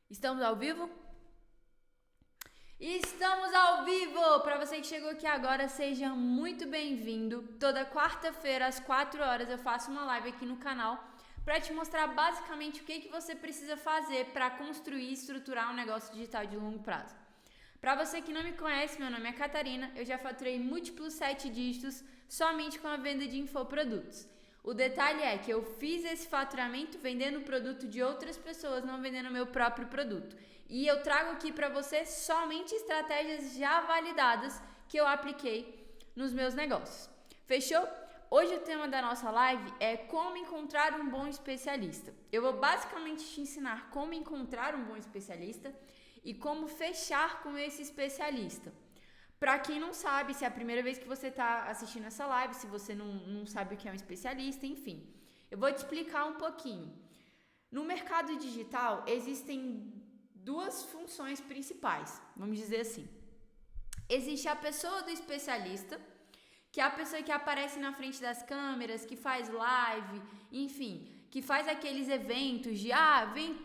Estamos ao vivo? Estamos ao vivo! Para você que chegou aqui agora, seja muito bem-vindo. Toda quarta-feira, às 4 horas, eu faço uma live aqui no canal para te mostrar basicamente o que você precisa fazer para construir e estruturar um negócio digital de longo prazo. Para você que não me conhece, meu nome é Catarina, eu já faturei múltiplos 7 dígitos somente com a venda de infoprodutos. O detalhe é que eu fiz esse faturamento vendendo o produto de outras pessoas, não vendendo o meu próprio produto. E eu trago aqui para você somente estratégias já validadas que eu apliquei nos meus negócios. Fechou? Hoje o tema da nossa live é como encontrar um bom especialista. Eu vou basicamente te ensinar como encontrar um bom especialista e como fechar com esse especialista. Para quem não sabe, se é a primeira vez que você está assistindo essa live, se você não sabe o que é um especialista, enfim, eu vou te explicar um pouquinho. No mercado digital, existem duas funções principais, vamos dizer assim. Existe a pessoa do especialista, que é a pessoa que aparece na frente das câmeras, que faz live, enfim, que faz aqueles eventos de,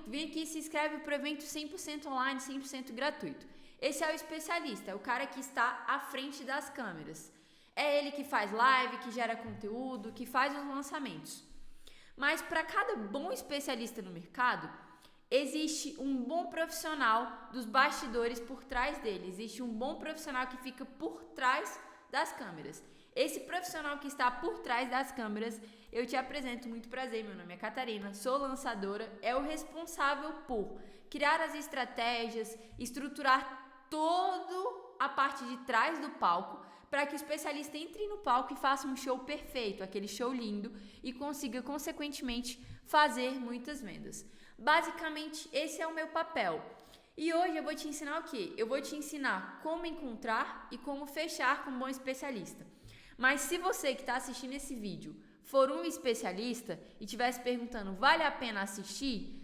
vem aqui e se inscreve para o evento 100% online, 100% gratuito. Esse é o especialista, é o cara que está à frente das câmeras. É ele que faz live, que gera conteúdo, que faz os lançamentos. Mas para cada bom especialista no mercado, existe um bom profissional dos bastidores por trás dele. Existe um bom profissional que fica por trás das câmeras. Esse profissional que está por trás das câmeras, eu te apresento, muito prazer, meu nome é Catarina, sou lançadora, é o responsável por criar as estratégias, estruturar toda a parte de trás do palco para que o especialista entre no palco e faça um show perfeito, aquele show lindo, e consiga, consequentemente, fazer muitas vendas. Basicamente, esse é o meu papel. E hoje eu vou te ensinar o quê? Eu vou te ensinar como encontrar e como fechar com um bom especialista. Mas se você que está assistindo esse vídeo for um especialista e estiver se perguntando, vale a pena assistir?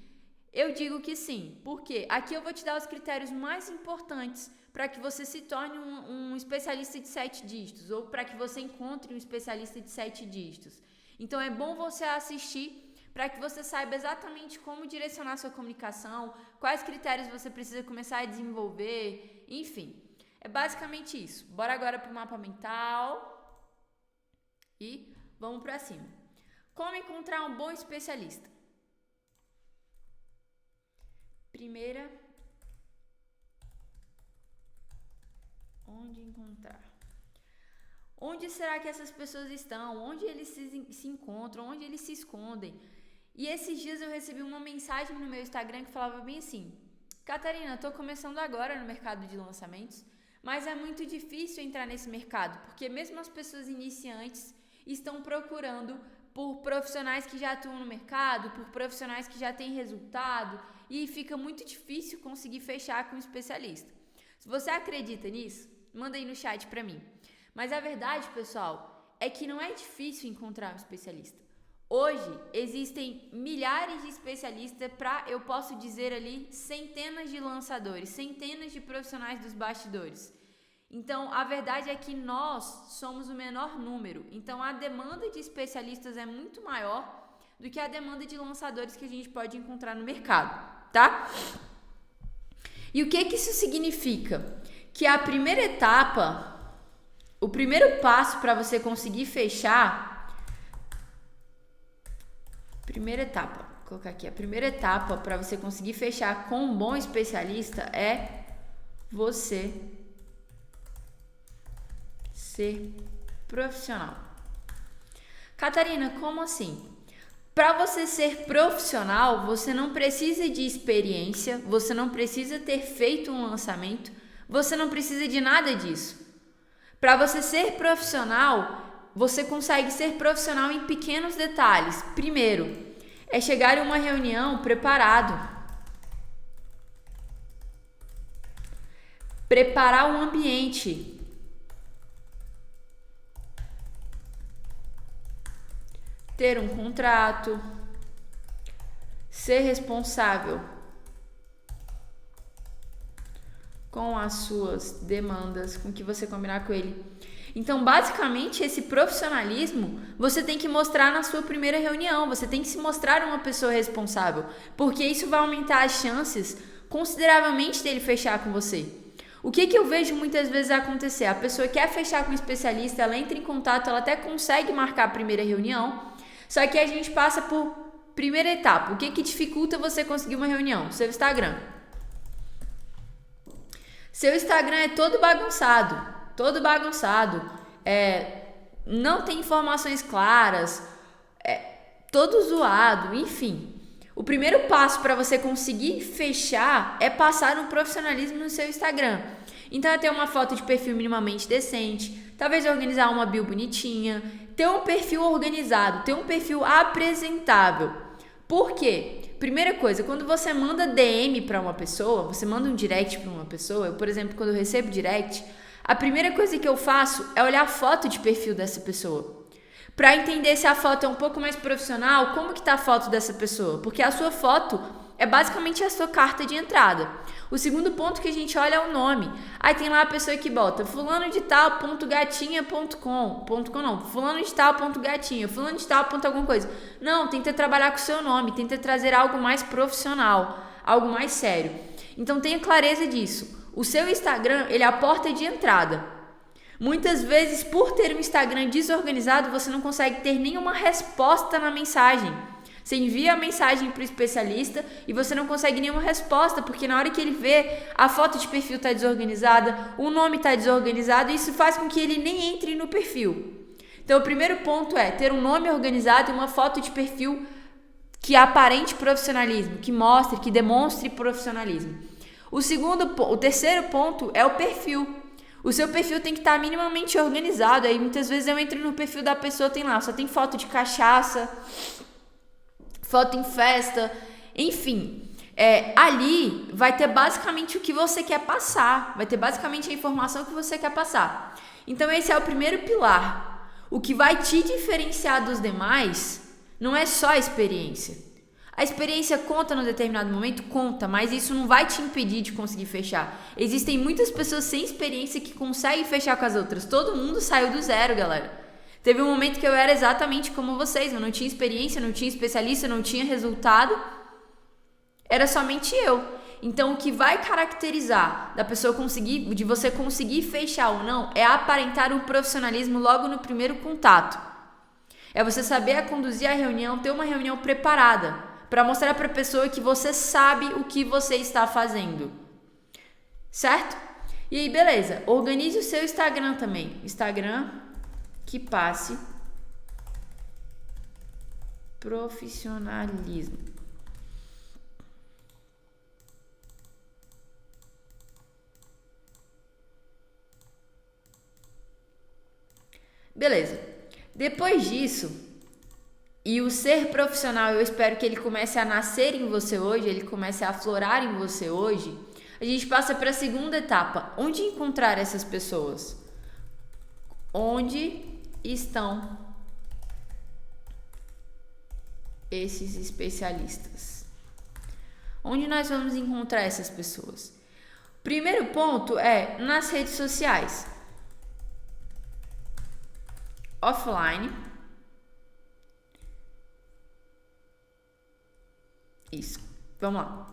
Eu digo que sim, porque aqui eu vou te dar os critérios mais importantes para que você se torne um especialista de 7 dígitos ou para que você encontre um especialista de 7 dígitos. Então é bom você assistir para que você saiba exatamente como direcionar sua comunicação, quais critérios você precisa começar a desenvolver, enfim. É basicamente isso. Bora agora para o mapa mental e vamos para cima. Como encontrar um bom especialista? Primeira, onde encontrar? Onde será que essas pessoas estão? Onde eles se encontram? Onde eles se escondem? E esses dias eu recebi uma mensagem no meu Instagram que falava bem assim: Catarina, estou começando agora no mercado de lançamentos, mas é muito difícil entrar nesse mercado, porque mesmo as pessoas iniciantes estão procurando por profissionais que já atuam no mercado, por profissionais que já têm resultado, e fica muito difícil conseguir fechar com um especialista. Se você acredita nisso, manda aí no chat pra mim. Mas a verdade, pessoal, é que não é difícil encontrar um especialista. Hoje, existem milhares de especialistas eu posso dizer ali, centenas de lançadores, centenas de profissionais dos bastidores. Então, a verdade é que nós somos o menor número. Então, a demanda de especialistas é muito maior do que a demanda de lançadores que a gente pode encontrar no mercado, tá? E o que isso significa? Que a primeira etapa, o primeiro passo para você conseguir fechar, vou colocar aqui, a primeira etapa para você conseguir fechar com um bom especialista é você ser profissional. Catarina, como assim? Para você ser profissional, você não precisa de experiência, você não precisa ter feito um lançamento, você não precisa de nada disso. Para você ser profissional, você consegue ser profissional em pequenos detalhes. Primeiro, é chegar em uma reunião preparado. Preparar o ambiente. Ter um contrato, ser responsável com as suas demandas, com o que você combinar com ele. Então, basicamente, esse profissionalismo você tem que mostrar na sua primeira reunião, você tem que se mostrar uma pessoa responsável, porque isso vai aumentar as chances consideravelmente dele fechar com você. O que eu vejo muitas vezes acontecer? A pessoa quer fechar com um especialista, ela entra em contato, ela até consegue marcar a primeira reunião, só que a gente passa por primeira etapa. O que dificulta você conseguir uma reunião? Seu Instagram. Seu Instagram é todo bagunçado, não tem informações claras, todo zoado, enfim. O primeiro passo para você conseguir fechar é passar um profissionalismo no seu Instagram. Então é ter uma foto de perfil minimamente decente, talvez organizar uma bio bonitinha, ter um perfil organizado, ter um perfil apresentável. Por quê? Primeira coisa, quando você manda DM para uma pessoa, você manda um direct para uma pessoa, eu, por exemplo, quando eu recebo direct, a primeira coisa que eu faço é olhar a foto de perfil dessa pessoa. Para entender se a foto é um pouco mais profissional, como que tá a foto dessa pessoa? Porque a sua foto é basicamente a sua carta de entrada. O segundo ponto que a gente olha é o nome. Aí tem lá a pessoa que bota fulano de tal ponto gatinha ponto com não, fulano de tal ponto gatinha, fulano de tal ponto alguma coisa. Não, tenta trabalhar com o seu nome, tenta trazer algo mais profissional, algo mais sério. Então tenha clareza disso. O seu Instagram, ele é a porta de entrada. Muitas vezes, por ter um Instagram desorganizado, você não consegue ter nenhuma resposta na mensagem. Você envia a mensagem para o especialista e você não consegue nenhuma resposta, porque na hora que ele vê, a foto de perfil está desorganizada, o nome está desorganizado, e isso faz com que ele nem entre no perfil. Então, o primeiro ponto é ter um nome organizado e uma foto de perfil que aparente profissionalismo, que mostre, que demonstre profissionalismo. O terceiro ponto é o perfil. O seu perfil tem que estar minimamente organizado. Aí muitas vezes eu entro no perfil da pessoa, tem lá, só tem foto de cachaça, foto em festa, enfim. Ali vai ter basicamente o que você quer passar, vai ter basicamente a informação que você quer passar. Então esse é o primeiro pilar. O que vai te diferenciar dos demais não é só a experiência. A experiência conta num determinado momento? Conta, mas isso não vai te impedir de conseguir fechar. Existem muitas pessoas sem experiência que conseguem fechar com as outras. Todo mundo saiu do zero, galera. Teve um momento que eu era exatamente como vocês. Eu não tinha experiência, não tinha especialista, não tinha resultado. Era somente eu. Então, o que vai caracterizar de você conseguir fechar ou não, é aparentar um profissionalismo logo no primeiro contato. É você saber conduzir a reunião, ter uma reunião preparada, para mostrar para a pessoa que você sabe o que você está fazendo. Certo? E aí, beleza. Organize o seu Instagram também. Instagram que passe profissionalismo. Beleza. Depois disso, e o ser profissional, eu espero que ele comece a nascer em você hoje, ele comece a aflorar em você hoje, a gente passa para a segunda etapa. Onde encontrar essas pessoas? Onde estão esses especialistas? Onde nós vamos encontrar essas pessoas? Primeiro ponto é nas redes sociais. Offline. Isso, vamos lá.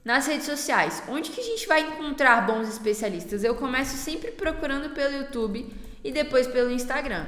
Nas redes sociais, onde que a gente vai encontrar bons especialistas? Eu começo sempre procurando pelo YouTube e depois pelo Instagram.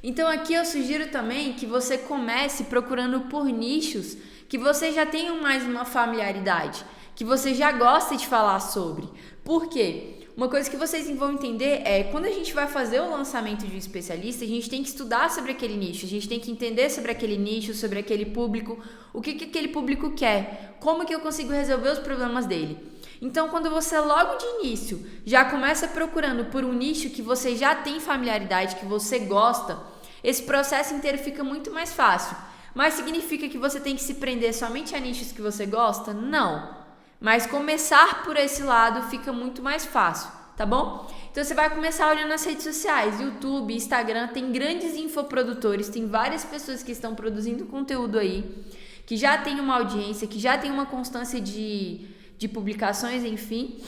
Então aqui eu sugiro também que você comece procurando por nichos que você já tenha mais uma familiaridade, que você já gosta de falar sobre. Por quê? Uma coisa que vocês vão entender é, quando a gente vai fazer o lançamento de um especialista, a gente tem que estudar sobre aquele nicho, a gente tem que entender sobre aquele nicho, sobre aquele público, o que aquele público quer, como que eu consigo resolver os problemas dele. Então, quando você logo de início já começa procurando por um nicho que você já tem familiaridade, que você gosta, esse processo inteiro fica muito mais fácil. Mas significa que você tem que se prender somente a nichos que você gosta? Não. Mas começar por esse lado fica muito mais fácil, tá bom? Então você vai começar olhando nas redes sociais, YouTube, Instagram, tem grandes infoprodutores, tem várias pessoas que estão produzindo conteúdo aí, que já tem uma audiência, que já tem uma constância de publicações, enfim,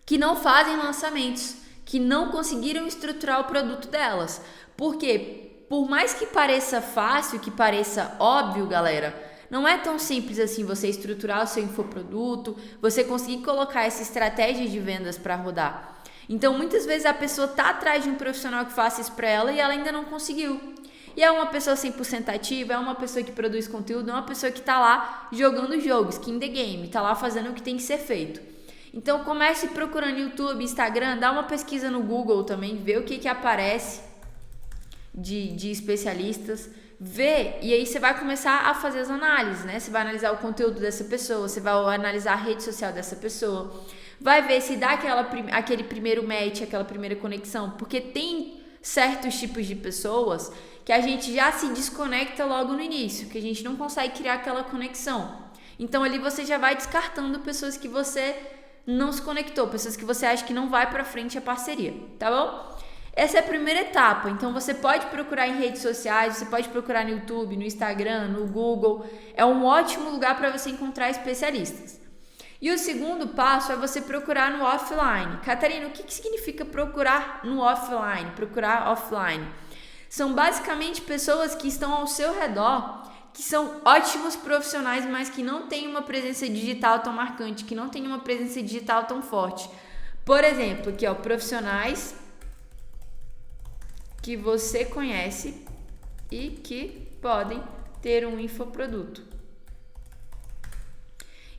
que não fazem lançamentos, que não conseguiram estruturar o produto delas. Por quê? Por mais que pareça fácil, que pareça óbvio, galera, Não é tão simples assim você estruturar o seu infoproduto, você conseguir colocar essa estratégia de vendas para rodar. Então, muitas vezes a pessoa tá atrás de um profissional que faça isso para ela e ela ainda não conseguiu. E é uma pessoa 100% ativa, é uma pessoa que produz conteúdo, é uma pessoa que tá lá jogando jogos, skin the game, tá lá fazendo o que tem que ser feito. Então, comece procurando YouTube, Instagram, dá uma pesquisa no Google também, vê o que aparece de especialistas, vê, e aí você vai começar a fazer as análises, né? Você vai analisar o conteúdo dessa pessoa, você vai analisar a rede social dessa pessoa, vai ver se dá aquele primeiro match, aquela primeira conexão, porque tem certos tipos de pessoas que a gente já se desconecta logo no início, que a gente não consegue criar aquela conexão. Então ali você já vai descartando pessoas que você não se conectou, pessoas que você acha que não vai pra frente a parceria, tá bom? Essa é a primeira etapa, então você pode procurar em redes sociais, você pode procurar no YouTube, no Instagram, no Google, é um ótimo lugar para você encontrar especialistas. E o segundo passo é você procurar no offline. Catarina, o que significa procurar no offline? Procurar offline. São basicamente pessoas que estão ao seu redor, que são ótimos profissionais, mas que não têm uma presença digital tão marcante, que não têm uma presença digital tão forte. Por exemplo, aqui ó, profissionais que você conhece e que podem ter um infoproduto.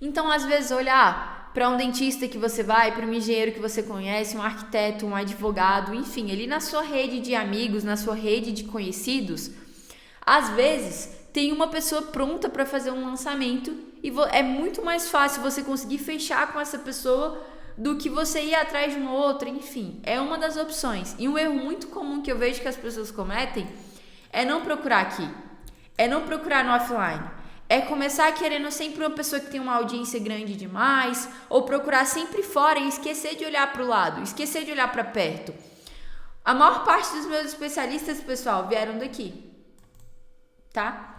Então, às vezes, olhar para um dentista que você vai, para um engenheiro que você conhece, um arquiteto, um advogado, enfim, ali na sua rede de amigos, na sua rede de conhecidos, às vezes tem uma pessoa pronta para fazer um lançamento e é muito mais fácil você conseguir fechar com essa pessoa do que você ir atrás de uma outra, enfim, é uma das opções. E um erro muito comum que eu vejo que as pessoas cometem é não procurar aqui, é não procurar no offline. É começar querendo sempre uma pessoa que tem uma audiência grande demais, ou procurar sempre fora e esquecer de olhar para o lado, esquecer de olhar para perto. A maior parte dos meus especialistas, pessoal, vieram daqui, tá?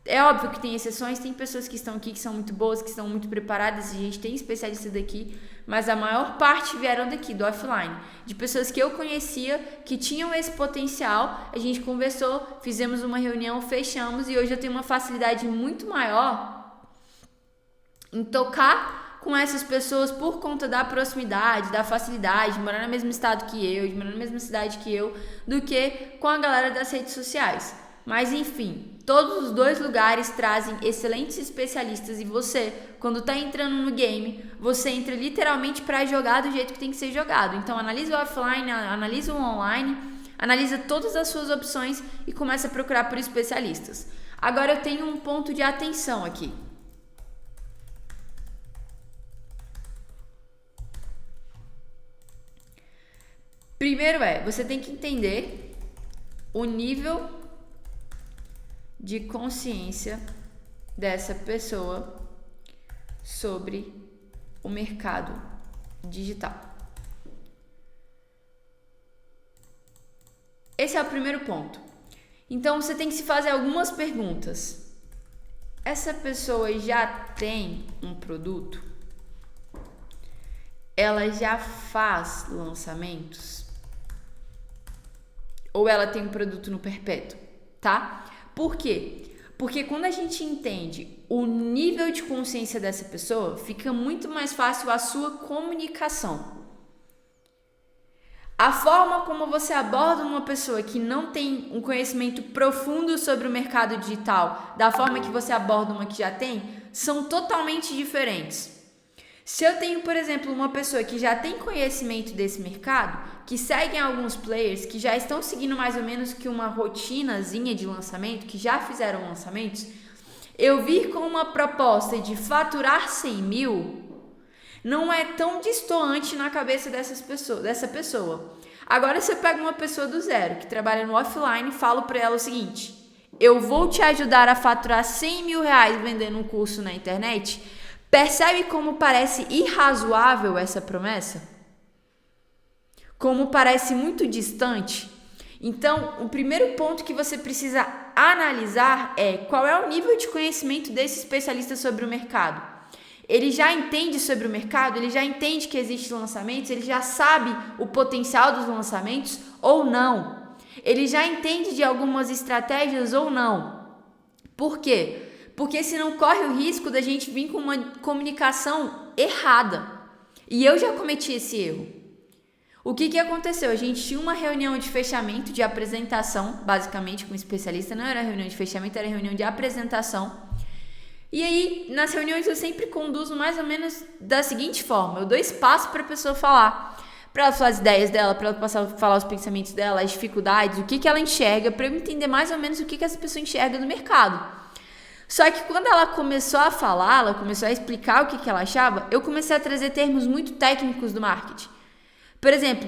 É óbvio que tem exceções, tem pessoas que estão aqui que são muito boas, que estão muito preparadas, e a gente tem especialistas daqui, mas a maior parte vieram daqui, do offline, de pessoas que eu conhecia, que tinham esse potencial, a gente conversou, fizemos uma reunião, fechamos, e hoje eu tenho uma facilidade muito maior em tocar com essas pessoas por conta da proximidade, da facilidade, de morar no mesmo estado que eu, de morar na mesma cidade que eu, do que com a galera das redes sociais. Mas enfim, todos os dois lugares trazem excelentes especialistas e você, quando tá entrando no game, você entra literalmente para jogar do jeito que tem que ser jogado. Então analisa o offline, analisa o online, analisa todas as suas opções e começa a procurar por especialistas. Agora eu tenho um ponto de atenção aqui. Primeiro você tem que entender o nível de consciência dessa pessoa sobre o mercado digital. Esse é o primeiro ponto. Então você tem que se fazer algumas perguntas. Essa pessoa já tem um produto? Ela já faz lançamentos? Ou ela tem um produto no perpétuo, tá? Por quê? Porque quando a gente entende o nível de consciência dessa pessoa, fica muito mais fácil a sua comunicação. A forma como você aborda uma pessoa que não tem um conhecimento profundo sobre o mercado digital, da forma que você aborda uma que já tem, são totalmente diferentes. Se eu tenho, por exemplo, uma pessoa que já tem conhecimento desse mercado, que seguem alguns players, que já estão seguindo mais ou menos que uma rotinazinha de lançamento, que já fizeram lançamentos, eu vir com uma proposta de faturar 100 mil, não é tão distoante na cabeça dessa pessoa. Agora, se eu pego uma pessoa do zero, que trabalha no offline, e falo para ela o seguinte: eu vou te ajudar a faturar 100 mil reais vendendo um curso na internet. Percebe como parece irrazoável essa promessa? Como parece muito distante? Então, o primeiro ponto que você precisa analisar é qual é o nível de conhecimento desse especialista sobre o mercado. Ele já entende sobre o mercado? Ele já entende que existem lançamentos? Ele já sabe o potencial dos lançamentos ou não? Ele já entende de algumas estratégias ou não? Por quê? porque senão corre o risco da gente vir com uma comunicação errada. E eu já cometi esse erro. O que aconteceu? A gente tinha uma reunião de fechamento, de apresentação, basicamente com um especialista, não era reunião de fechamento, era reunião de apresentação. E aí, nas reuniões eu sempre conduzo mais ou menos da seguinte forma: eu dou espaço para a pessoa falar, para ela falar as ideias dela, para ela passar a falar os pensamentos dela, as dificuldades, o que ela enxerga, para eu entender mais ou menos o que essa pessoa enxerga no mercado. Só que quando ela começou a falar, ela começou a explicar o que ela achava, eu comecei a trazer termos muito técnicos do marketing. Por exemplo,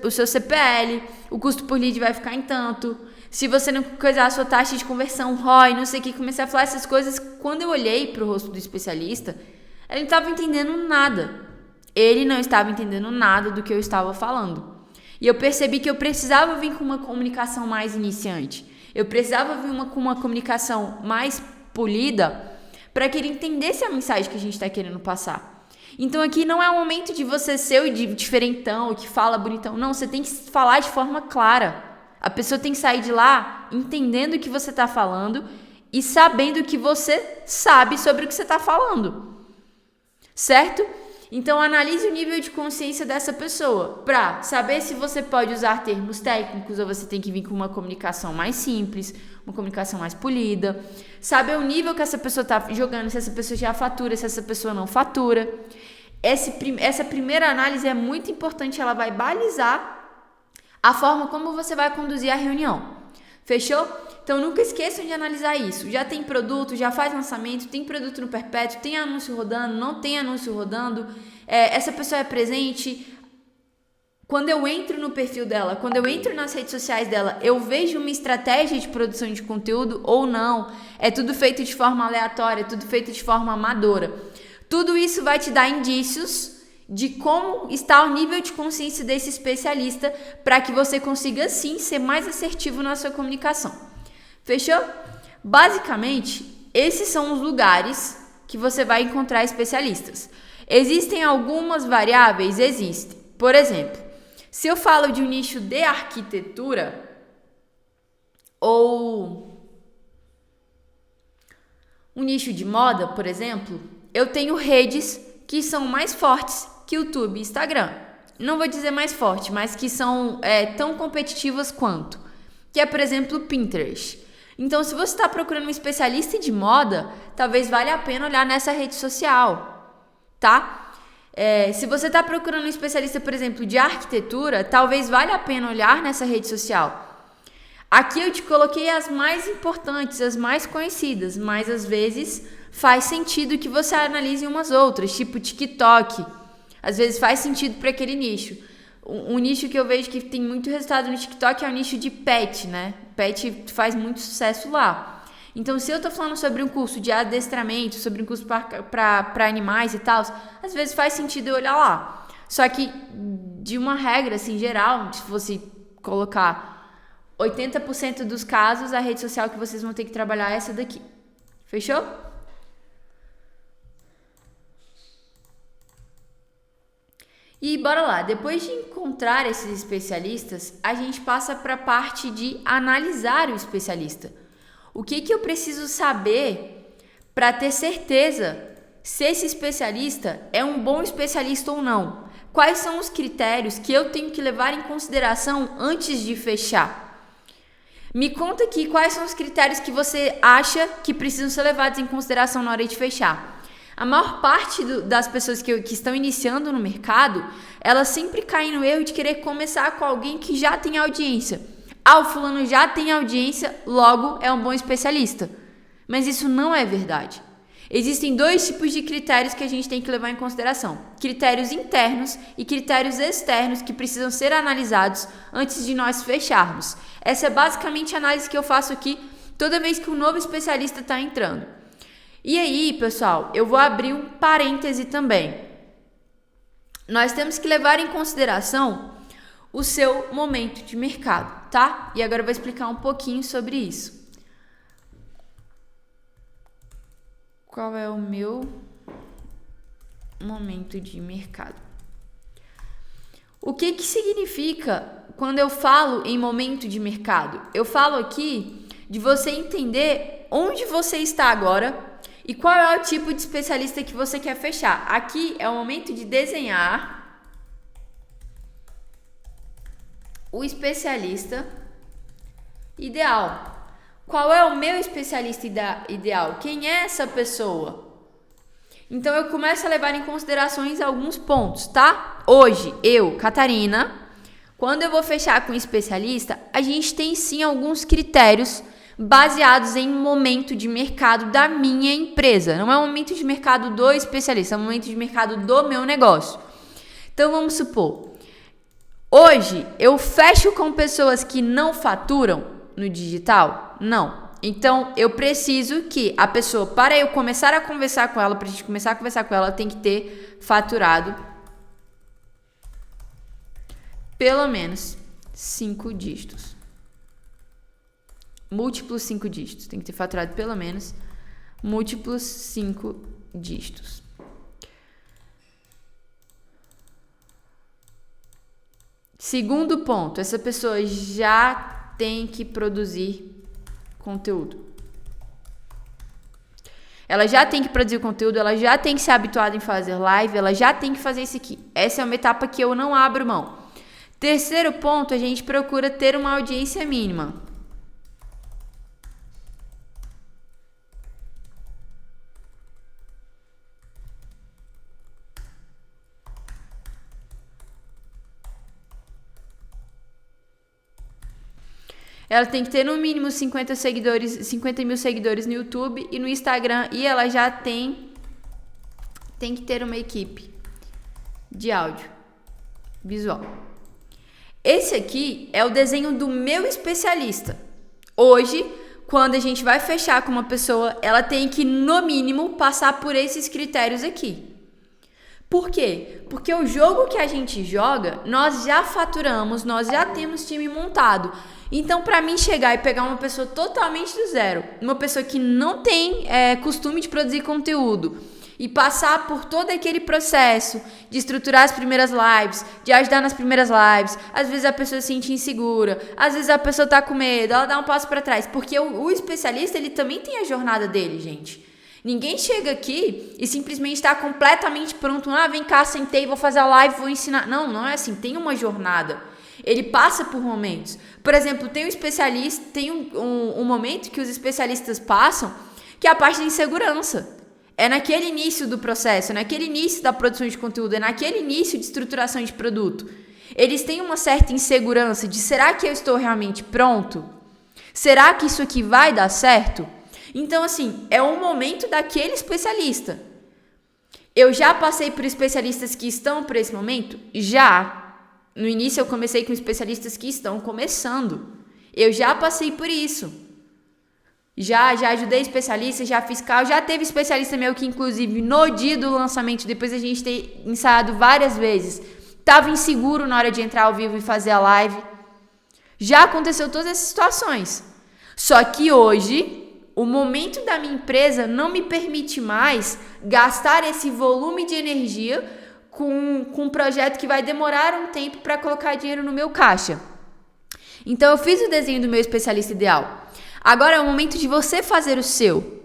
o seu CPL, o custo por lead vai ficar em tanto, se você não coisar a sua taxa de conversão, ROI, não sei o que, comecei a falar essas coisas. Quando eu olhei para o rosto do especialista, ele não estava entendendo nada. Ele não estava entendendo nada do que eu estava falando. E eu percebi que eu precisava vir com uma comunicação mais iniciante. Eu precisava vir com uma comunicação mais polida para que ele entendesse a mensagem que a gente está querendo passar. Então aqui não é o momento de você ser o diferentão, o que fala bonitão. Não, você tem que falar de forma clara. A pessoa tem que sair de lá entendendo o que você está falando e sabendo o que você sabe sobre o que você está falando. Certo? Então analise o nível de consciência dessa pessoa para saber se você pode usar termos técnicos ou você tem que vir com uma comunicação mais simples, uma comunicação mais polida. Saber o nível que essa pessoa está jogando, se essa pessoa já fatura, se essa pessoa não fatura. Essa primeira análise é muito importante, ela vai balizar a forma como você vai conduzir a reunião. Fechou? Então nunca esqueçam de analisar isso. Já tem produto, já faz lançamento, tem produto no perpétuo, tem anúncio rodando, não tem anúncio rodando, essa pessoa é presente. Quando eu entro no perfil dela, quando eu entro nas redes sociais dela, eu vejo uma estratégia de produção de conteúdo ou não. É tudo feito de forma aleatória, é tudo feito de forma amadora. Tudo isso vai te dar indícios de como está o nível de consciência desse especialista para que você consiga, sim, ser mais assertivo na sua comunicação. Fechou? Basicamente, esses são os lugares que você vai encontrar especialistas. Existem algumas variáveis? Existem. Por exemplo, se eu falo de um nicho de arquitetura ou um nicho de moda, por exemplo, eu tenho redes que são mais fortes que YouTube e Instagram. Não vou dizer mais forte, mas que são tão competitivas quanto. Que é, por exemplo, o Pinterest. Então, se você está procurando um especialista de moda, talvez valha a pena olhar nessa rede social, tá? Se você está procurando um especialista, por exemplo, de arquitetura, talvez valha a pena olhar nessa rede social. Aqui eu te coloquei as mais importantes, as mais conhecidas, mas às vezes faz sentido que você analise umas outras, tipo TikTok. Às vezes faz sentido para aquele nicho. Um nicho que eu vejo que tem muito resultado no TikTok é o nicho de pet, né? Pet faz muito sucesso lá. Então, se eu tô falando sobre um curso de adestramento, sobre um curso para animais e tal, às vezes faz sentido eu olhar lá. Só que, de uma regra, assim, geral, se você colocar 80% dos casos, a rede social que vocês vão ter que trabalhar é essa daqui. Fechou? E bora lá, depois de encontrar esses especialistas, a gente passa para a parte de analisar o especialista. O que eu preciso saber para ter certeza se esse especialista é um bom especialista ou não? Quais são os critérios que eu tenho que levar em consideração antes de fechar? Me conta aqui quais são os critérios que você acha que precisam ser levados em consideração na hora de fechar. A maior parte das pessoas que estão iniciando no mercado, elas sempre caem no erro de querer começar com alguém que já tem audiência. O fulano já tem audiência, logo é um bom especialista. Mas isso não é verdade. Existem dois tipos de critérios que a gente tem que levar em consideração. Critérios internos e critérios externos que precisam ser analisados antes de nós fecharmos. Essa é basicamente a análise que eu faço aqui toda vez que um novo especialista está entrando. E aí, pessoal, eu vou abrir um parêntese também. Nós temos que levar em consideração o seu momento de mercado, tá? E agora eu vou explicar um pouquinho sobre isso. Qual é o meu momento de mercado? O que significa quando eu falo em momento de mercado? Eu falo aqui de você entender onde você está agora e qual é o tipo de especialista que você quer fechar. Aqui é o momento de desenhar o especialista ideal. Qual é o meu especialista ideal? Quem é essa pessoa? Então eu começo a levar em considerações alguns pontos, tá? Hoje, eu, Catarina, quando eu vou fechar com um especialista, a gente tem sim alguns critérios baseados em momento de mercado da minha empresa. Não é o momento de mercado do especialista, é o momento de mercado do meu negócio. Então vamos supor, hoje eu fecho com pessoas que não faturam no digital? Não. Então eu preciso que a pessoa, para eu começar a conversar com ela, para a gente começar a conversar com ela, tem que ter faturado pelo menos 5 dígitos. Múltiplos 5 dígitos. Tem que ter faturado pelo menos múltiplos 5 dígitos. Segundo ponto, essa pessoa já tem que produzir conteúdo. Ela já tem que produzir conteúdo, ela já tem que ser habituada em fazer live, ela já tem que fazer isso aqui. Essa é uma etapa que eu não abro mão. Terceiro ponto, a gente procura ter uma audiência mínima. Ela tem que ter no mínimo 50 mil seguidores no YouTube e no Instagram. E ela já tem que ter uma equipe de áudio visual. Esse aqui é o desenho do meu especialista. Hoje, quando a gente vai fechar com uma pessoa, ela tem que, no mínimo, passar por esses critérios aqui. Por quê? Porque o jogo que a gente joga, nós já faturamos, nós já temos time montado. Então, para mim chegar e pegar uma pessoa totalmente do zero, uma pessoa que não tem costume de produzir conteúdo, e passar por todo aquele processo de estruturar as primeiras lives, de ajudar nas primeiras lives, às vezes a pessoa se sente insegura, às vezes a pessoa tá com medo, ela dá um passo para trás, porque o especialista, ele também tem a jornada dele, gente. Ninguém chega aqui e simplesmente está completamente pronto. Vem cá, sentei, vou fazer a live, vou ensinar. Não é assim, tem uma jornada. Ele passa por momentos. Por exemplo, tem um especialista, tem um momento que os especialistas passam, que é a parte da insegurança. É naquele início do processo, é naquele início da produção de conteúdo, é naquele início de estruturação de produto. Eles têm uma certa insegurança de, será que eu estou realmente pronto? Será que isso aqui vai dar certo? Então, assim, é um momento daquele especialista. Eu já passei por especialistas que estão por esse momento? Já. No início eu comecei com especialistas que estão começando. Eu já passei por isso. Já ajudei especialistas, já fiz call, já teve especialista meu que, inclusive, no dia do lançamento, depois a gente ter ensaiado várias vezes, estava inseguro na hora de entrar ao vivo e fazer a live. Já aconteceu todas essas situações. Só que hoje, o momento da minha empresa não me permite mais gastar esse volume de energia com um projeto que vai demorar um tempo para colocar dinheiro no meu caixa. Então, eu fiz o desenho do meu especialista ideal. Agora é o momento de você fazer o seu.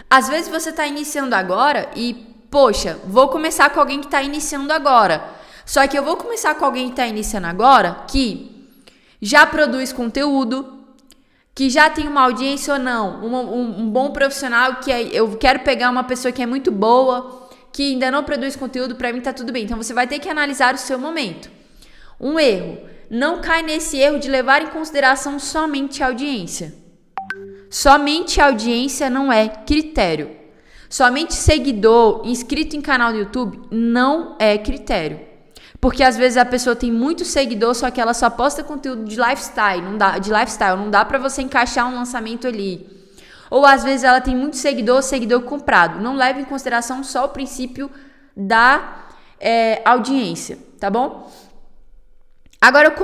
Às vezes você está iniciando agora e, poxa, vou começar com alguém que está iniciando agora. Só que eu vou começar com alguém que está iniciando agora, que já produz conteúdo, que já tem uma audiência ou não, um bom profissional, que eu quero pegar uma pessoa que é muito boa, que ainda não produz conteúdo, para mim tá tudo bem. Então você vai ter que analisar o seu momento. Um erro, não cai nesse erro de levar em consideração somente a audiência. Somente a audiência não é critério. Somente seguidor, inscrito em canal do YouTube, não é critério. Porque às vezes a pessoa tem muito seguidor, só que ela só posta conteúdo de lifestyle. Não dá pra você encaixar um lançamento ali. Ou às vezes ela tem muito seguidor comprado. Não leva em consideração só o princípio da audiência, tá bom? Agora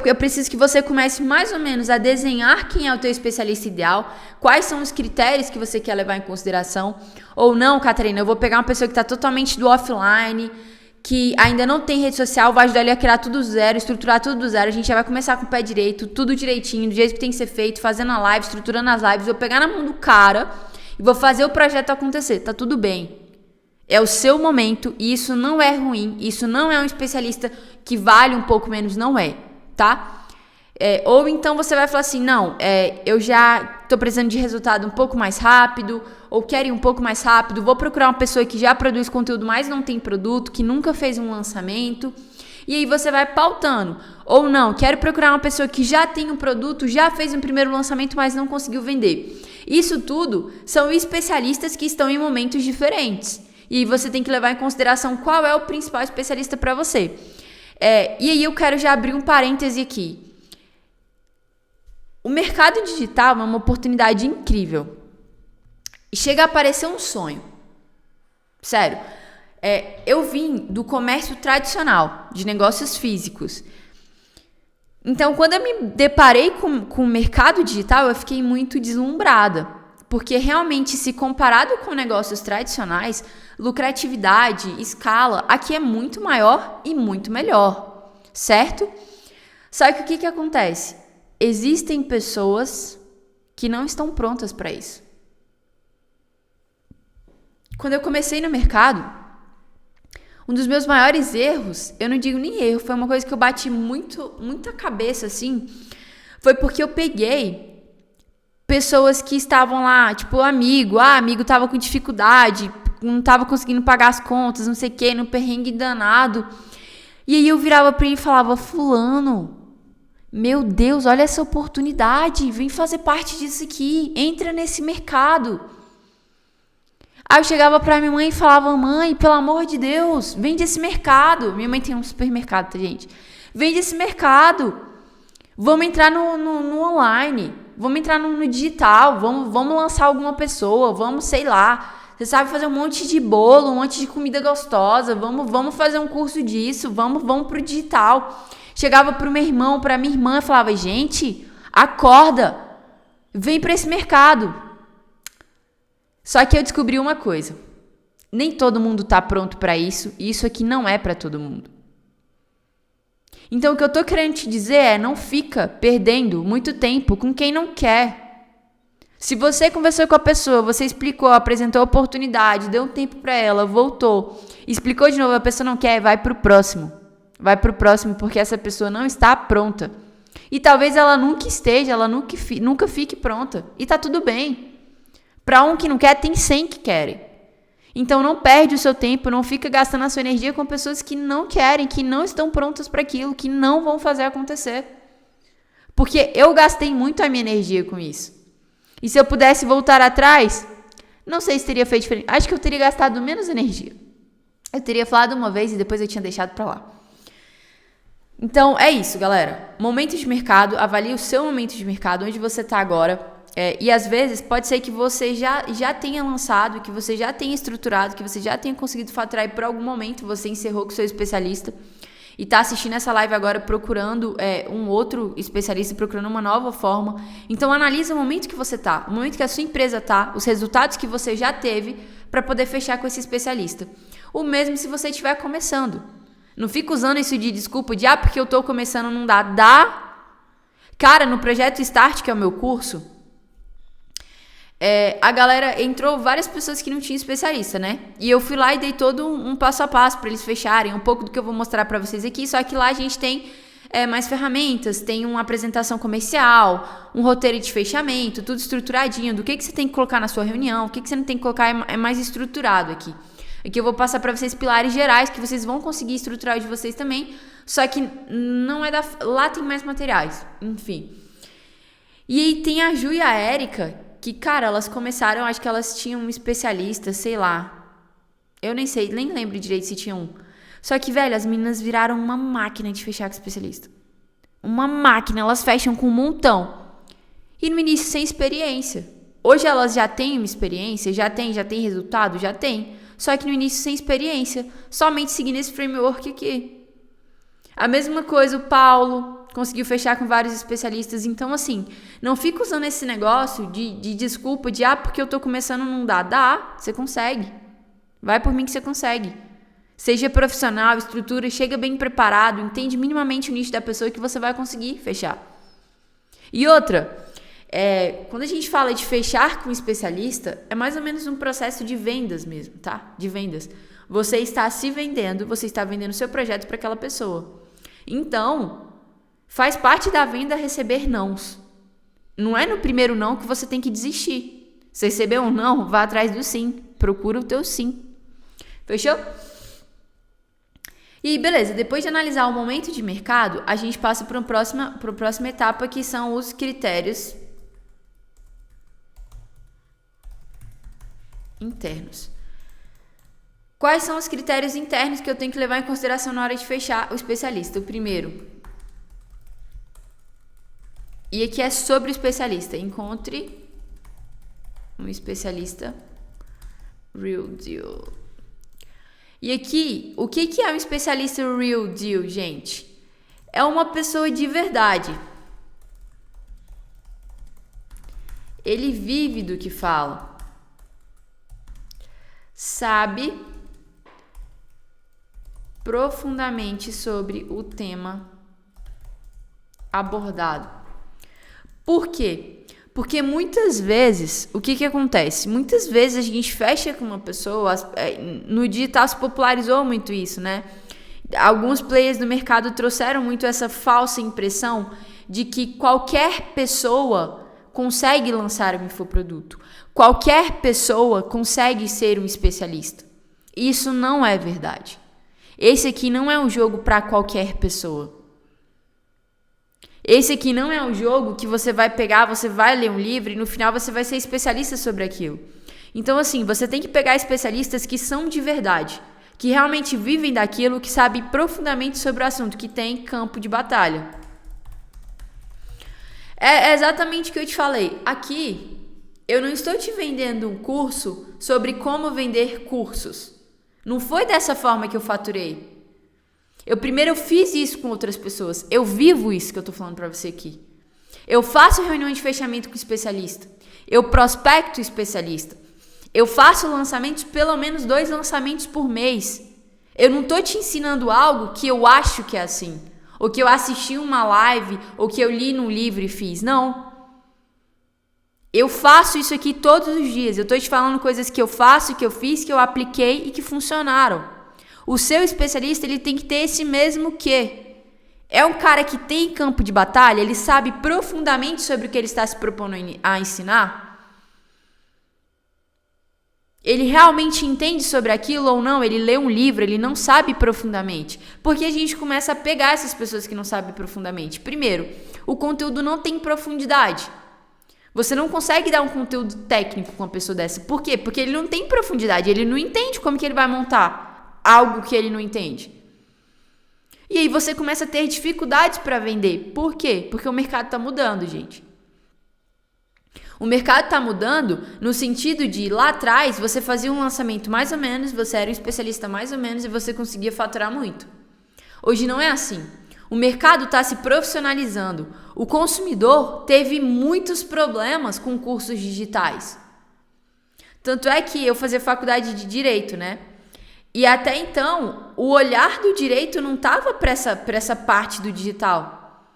eu preciso que você comece mais ou menos a desenhar quem é o teu especialista ideal, quais são os critérios que você quer levar em consideração. Ou não, Catarina, eu vou pegar uma pessoa que está totalmente do offline, que ainda não tem rede social, vai ajudar ele a criar tudo do zero, estruturar tudo do zero. A gente já vai começar com o pé direito, tudo direitinho, do jeito que tem que ser feito, fazendo a live, estruturando as lives. Vou pegar na mão do cara e vou fazer o projeto acontecer. Tá tudo bem. É o seu momento e isso não é ruim. Isso não é um especialista que vale um pouco menos, não é, tá? Ou então você vai falar assim, não, eu já tô precisando de resultado um pouco mais rápido, ou quero ir um pouco mais rápido, vou procurar uma pessoa que já produz conteúdo, mas não tem produto, que nunca fez um lançamento, e aí você vai pautando. Ou não, quero procurar uma pessoa que já tem um produto, já fez um primeiro lançamento, mas não conseguiu vender. Isso tudo são especialistas que estão em momentos diferentes, e você tem que levar em consideração qual é o principal especialista para você. E aí eu quero já abrir um parêntese aqui. O mercado digital é uma oportunidade incrível. Chega a parecer um sonho. Sério. Eu vim do comércio tradicional, de negócios físicos. Então, quando eu me deparei com o mercado digital, eu fiquei muito deslumbrada. Porque realmente, se comparado com negócios tradicionais, lucratividade, escala, aqui é muito maior e muito melhor. Certo? Só que o que acontece? Existem pessoas que não estão prontas para isso. Quando eu comecei no mercado, um dos meus maiores erros, eu não digo nem erro, foi uma coisa que eu bati muita cabeça, assim, foi porque eu peguei pessoas que estavam lá, tipo, amigo tava com dificuldade, não tava conseguindo pagar as contas, não sei o quê, no perrengue danado. E aí eu virava para ele e falava, fulano, meu Deus, olha essa oportunidade, vem fazer parte disso aqui, entra nesse mercado. Aí eu chegava pra minha mãe e falava, mãe, pelo amor de Deus, vende esse mercado. Minha mãe tem um supermercado, tá, gente? Vende esse mercado. Vamos entrar no online, vamos entrar no digital, vamos lançar alguma pessoa, vamos, sei lá. Você sabe fazer um monte de bolo, um monte de comida gostosa, vamos fazer um curso disso, vamos pro digital. Chegava pro meu irmão, pra minha irmã, falava, gente, acorda, vem pra esse mercado. Só que eu descobri uma coisa, nem todo mundo tá pronto pra isso, e isso aqui não é pra todo mundo. Então o que eu tô querendo te dizer é, não fica perdendo muito tempo com quem não quer. Se você conversou com a pessoa, você explicou, apresentou a oportunidade, deu um tempo pra ela, voltou, explicou de novo, a pessoa não quer, vai pro próximo. Vai pro próximo porque essa pessoa não está pronta. E talvez ela nunca esteja, ela nunca fique pronta. E tá tudo bem. Para um que não quer, tem 100 que querem. Então não perde o seu tempo, não fica gastando a sua energia com pessoas que não querem, que não estão prontas para aquilo, que não vão fazer acontecer. Porque eu gastei muito a minha energia com isso. E se eu pudesse voltar atrás, não sei se teria feito diferente. Acho que eu teria gastado menos energia. Eu teria falado uma vez e depois eu tinha deixado para lá. Então, é isso, galera. Momento de mercado, avalie o seu momento de mercado, onde você está agora. E às vezes pode ser que você já tenha lançado, que você já tenha estruturado, que você já tenha conseguido faturar e por algum momento você encerrou com o seu especialista e está assistindo essa live agora procurando um outro especialista, procurando uma nova forma. Então, analisa o momento que você está, o momento que a sua empresa está, os resultados que você já teve para poder fechar com esse especialista. O mesmo se você estiver começando. Não fica usando isso de desculpa de, porque eu tô começando, não dá. Dá. Cara, no projeto Start, que é o meu curso, a galera entrou várias pessoas que não tinham especialista, né? E eu fui lá e dei todo um passo a passo para eles fecharem, um pouco do que eu vou mostrar para vocês aqui, só que lá a gente tem mais ferramentas, tem uma apresentação comercial, um roteiro de fechamento, tudo estruturadinho, do que você tem que colocar na sua reunião, o que você não tem que colocar, é mais estruturado aqui. Aqui eu vou passar para vocês pilares gerais que vocês vão conseguir estruturar o de vocês também, só que não é lá tem mais materiais, enfim. E aí tem a Ju e a Érica, que, cara, elas começaram, acho que elas tinham um especialista, sei lá. Eu nem sei, nem lembro direito se tinha um. Só que, velho, as meninas viraram uma máquina de fechar com especialista. Uma máquina, elas fecham com um montão. E no início sem experiência. Hoje elas já têm uma experiência, já tem resultado, já tem. Só que no início sem experiência, somente seguindo esse framework aqui. A mesma coisa o Paulo conseguiu fechar com vários especialistas. Então, assim, não fica usando esse negócio de desculpa de, porque eu tô começando não dá. Dá, você consegue. Vai por mim que você consegue. Seja profissional, estrutura, chega bem preparado, entende minimamente o nicho da pessoa que você vai conseguir fechar. E outra, quando a gente fala de fechar com um especialista, é mais ou menos um processo de vendas mesmo, tá? De vendas. Você está se vendendo, você está vendendo seu projeto para aquela pessoa. Então, faz parte da venda receber nãos. Não é no primeiro não que você tem que desistir. Se receber um não, vá atrás do sim. Procura o teu sim. Fechou? E beleza, depois de analisar o momento de mercado, a gente passa para a próxima etapa, que são os critérios internos. Quais são os critérios internos que eu tenho que levar em consideração na hora de fechar o especialista? O primeiro, e aqui é sobre o especialista, encontre um especialista real deal. E aqui, o que é um especialista real deal, gente? É uma pessoa de verdade. Ele vive do que fala. Sabe profundamente sobre o tema abordado. Por quê? Porque muitas vezes, o que acontece? Muitas vezes a gente fecha com uma pessoa, no digital se popularizou muito isso, né? Alguns players do mercado trouxeram muito essa falsa impressão de que qualquer pessoa consegue lançar um infoproduto. Qualquer pessoa consegue ser um especialista. Isso não é verdade. Esse aqui não é um jogo para qualquer pessoa. Esse aqui não é um jogo que você vai pegar, você vai ler um livro e no final você vai ser especialista sobre aquilo. Então, assim, você tem que pegar especialistas que são de verdade, que realmente vivem daquilo, que sabem profundamente sobre o assunto, que tem campo de batalha. É exatamente o que eu te falei. Aqui, eu não estou te vendendo um curso sobre como vender cursos. Não foi dessa forma que eu faturei. Eu fiz isso com outras pessoas. Eu vivo isso que eu tô falando pra você aqui. Eu faço reuniões de fechamento com especialista. Eu prospecto especialista. Eu faço lançamentos, pelo menos 2 lançamentos por mês. Eu não tô te ensinando algo que eu acho que é assim. Ou que eu assisti uma live, ou que eu li num livro e fiz. Não. Eu faço isso aqui todos os dias. Eu tô te falando coisas que eu faço, que eu fiz, que eu apliquei e que funcionaram. O seu especialista, ele tem que ter esse mesmo quê? É um cara que tem campo de batalha, ele sabe profundamente sobre o que ele está se propondo a ensinar? Ele realmente entende sobre aquilo ou não? Ele lê um livro, ele não sabe profundamente. Porque a gente começa a pegar essas pessoas que não sabem profundamente. Primeiro, o conteúdo não tem profundidade. Você não consegue dar um conteúdo técnico com uma pessoa dessa. Por quê? Porque ele não tem profundidade, ele não entende como que ele vai montar algo que ele não entende. E aí você começa a ter dificuldades para vender. Por quê? Porque o mercado está mudando, gente. O mercado está mudando no sentido de, lá atrás, você fazia um lançamento mais ou menos, você era um especialista mais ou menos e você conseguia faturar muito. Hoje não é assim. O mercado está se profissionalizando. O consumidor teve muitos problemas com cursos digitais. Tanto é que eu fazia faculdade de Direito, né? E até então, o olhar do direito não estava para essa parte do digital.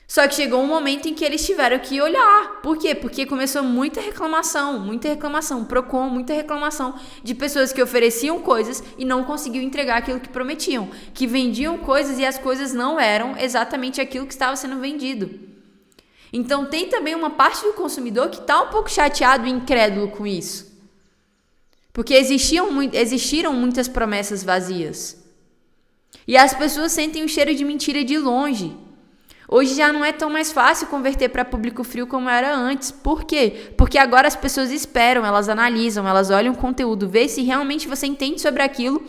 Só que chegou um momento em que eles tiveram que olhar. Por quê? Porque começou muita reclamação, Procon, muita reclamação de pessoas que ofereciam coisas e não conseguiam entregar aquilo que prometiam. Que vendiam coisas e as coisas não eram exatamente aquilo que estava sendo vendido. Então tem também uma parte do consumidor que está um pouco chateado e incrédulo com isso. Porque existiram muitas promessas vazias. E as pessoas sentem o cheiro de mentira de longe. Hoje já não é tão mais fácil converter para público frio como era antes. Por quê? Porque agora as pessoas esperam, elas analisam, elas olham o conteúdo, vê se realmente você entende sobre aquilo,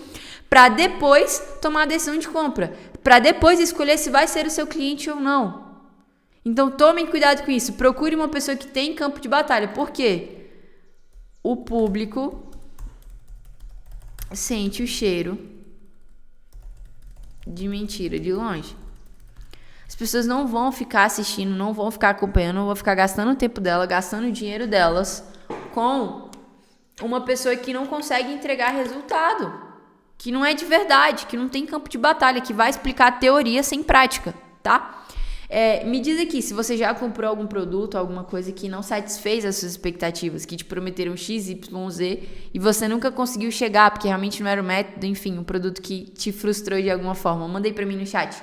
para depois tomar a decisão de compra. Para depois escolher se vai ser o seu cliente ou não. Então tomem cuidado com isso. Procure uma pessoa que tem campo de batalha. Por quê? O público sente o cheiro de mentira de longe. As pessoas não vão ficar assistindo, não vão ficar acompanhando, não vão ficar gastando o tempo dela, gastando o dinheiro delas com uma pessoa que não consegue entregar resultado. que não é de verdade, que não tem campo de batalha, que vai explicar a teoria sem prática, tá? Me diz aqui se você já comprou algum produto, alguma coisa que não satisfez as suas expectativas, que te prometeram X, Y, Z e você nunca conseguiu chegar porque realmente não era o método, enfim, um produto que te frustrou de alguma forma. Manda aí pra mim no chat.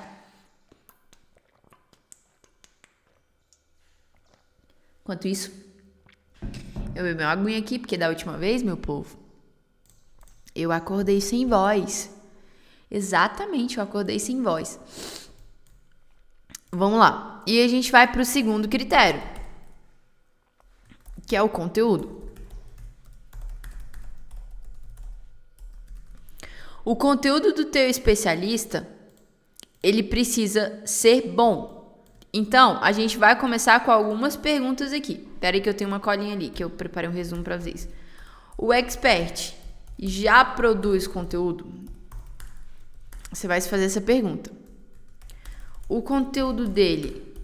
Enquanto isso, eu bebi uma aguinha aqui, porque da última vez, meu povo, eu acordei sem voz. Exatamente, eu acordei sem voz. Vamos lá. E a gente vai para o segundo critério, que é o conteúdo. O conteúdo do teu especialista, ele precisa ser bom. Então, a gente vai começar com algumas perguntas aqui. Espera aí que eu tenho uma colinha ali, que eu preparei um resumo para vocês. O expert já produz conteúdo? Você vai se fazer essa pergunta. O conteúdo dele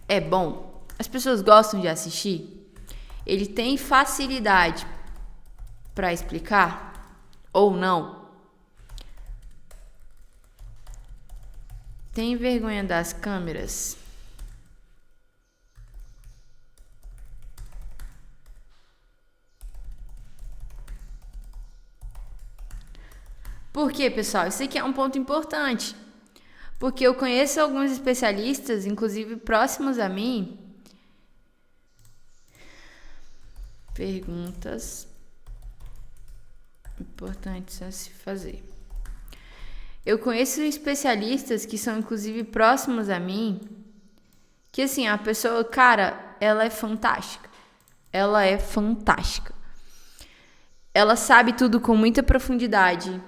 é bom? As pessoas gostam de assistir? Ele tem facilidade para explicar ou não? Tem vergonha das câmeras? Por quê, pessoal? Isso aqui é um ponto importante. Porque eu conheço alguns especialistas, inclusive próximos a mim. Perguntas importantes a se fazer. Eu conheço especialistas que são inclusive próximos a mim, que assim, a pessoa, cara, ela é fantástica. Ela é fantástica. Ela sabe tudo com muita profundidade.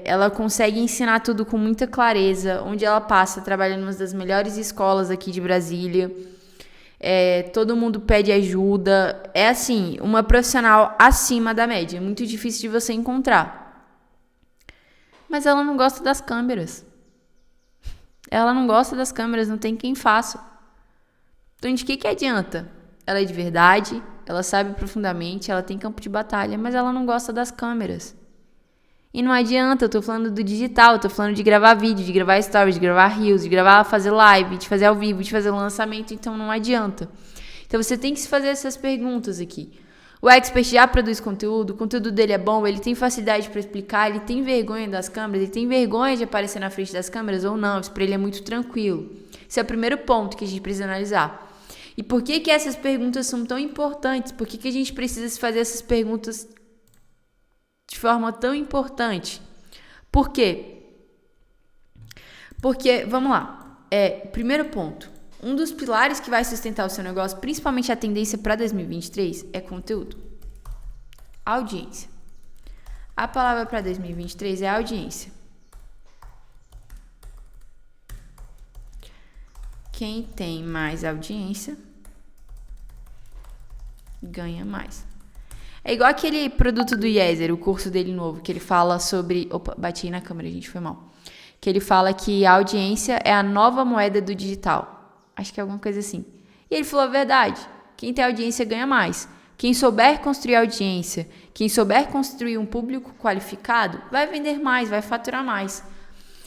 Ela consegue ensinar tudo com muita clareza. Onde ela passa, trabalha em uma das melhores escolas aqui de Brasília. Todo mundo pede ajuda. É assim, uma profissional acima da média. É muito difícil de você encontrar. Mas ela não gosta das câmeras. Ela não gosta das câmeras, não tem quem faça. Então, de que adianta? Ela é de verdade, ela sabe profundamente, ela tem campo de batalha, mas ela não gosta das câmeras. E não adianta, eu tô falando do digital, eu tô falando de gravar vídeo, de gravar stories, de gravar reels, de gravar, fazer live, de fazer ao vivo, de fazer lançamento, então não adianta. Então você tem que se fazer essas perguntas aqui. O expert já produz conteúdo, o conteúdo dele é bom, ele tem facilidade para explicar, ele tem vergonha das câmeras, ele tem vergonha de aparecer na frente das câmeras ou não, isso para ele é muito tranquilo. Esse é o primeiro ponto que a gente precisa analisar. E por que essas perguntas são tão importantes? Por que a gente precisa se fazer essas perguntas de forma tão importante? Por quê? Porque, vamos lá, primeiro ponto, um dos pilares que vai sustentar o seu negócio, principalmente a tendência para 2023, é conteúdo. Audiência. A palavra para 2023 é audiência. Quem tem mais audiência ganha mais. É igual aquele produto do Yeser, o curso dele novo, que ele fala sobre... Opa, bati na câmera, gente, foi mal. Que ele fala que a audiência é a nova moeda do digital. Acho que é alguma coisa assim. E ele falou a verdade. Quem tem audiência ganha mais. Quem souber construir audiência, quem souber construir um público qualificado, vai vender mais, vai faturar mais.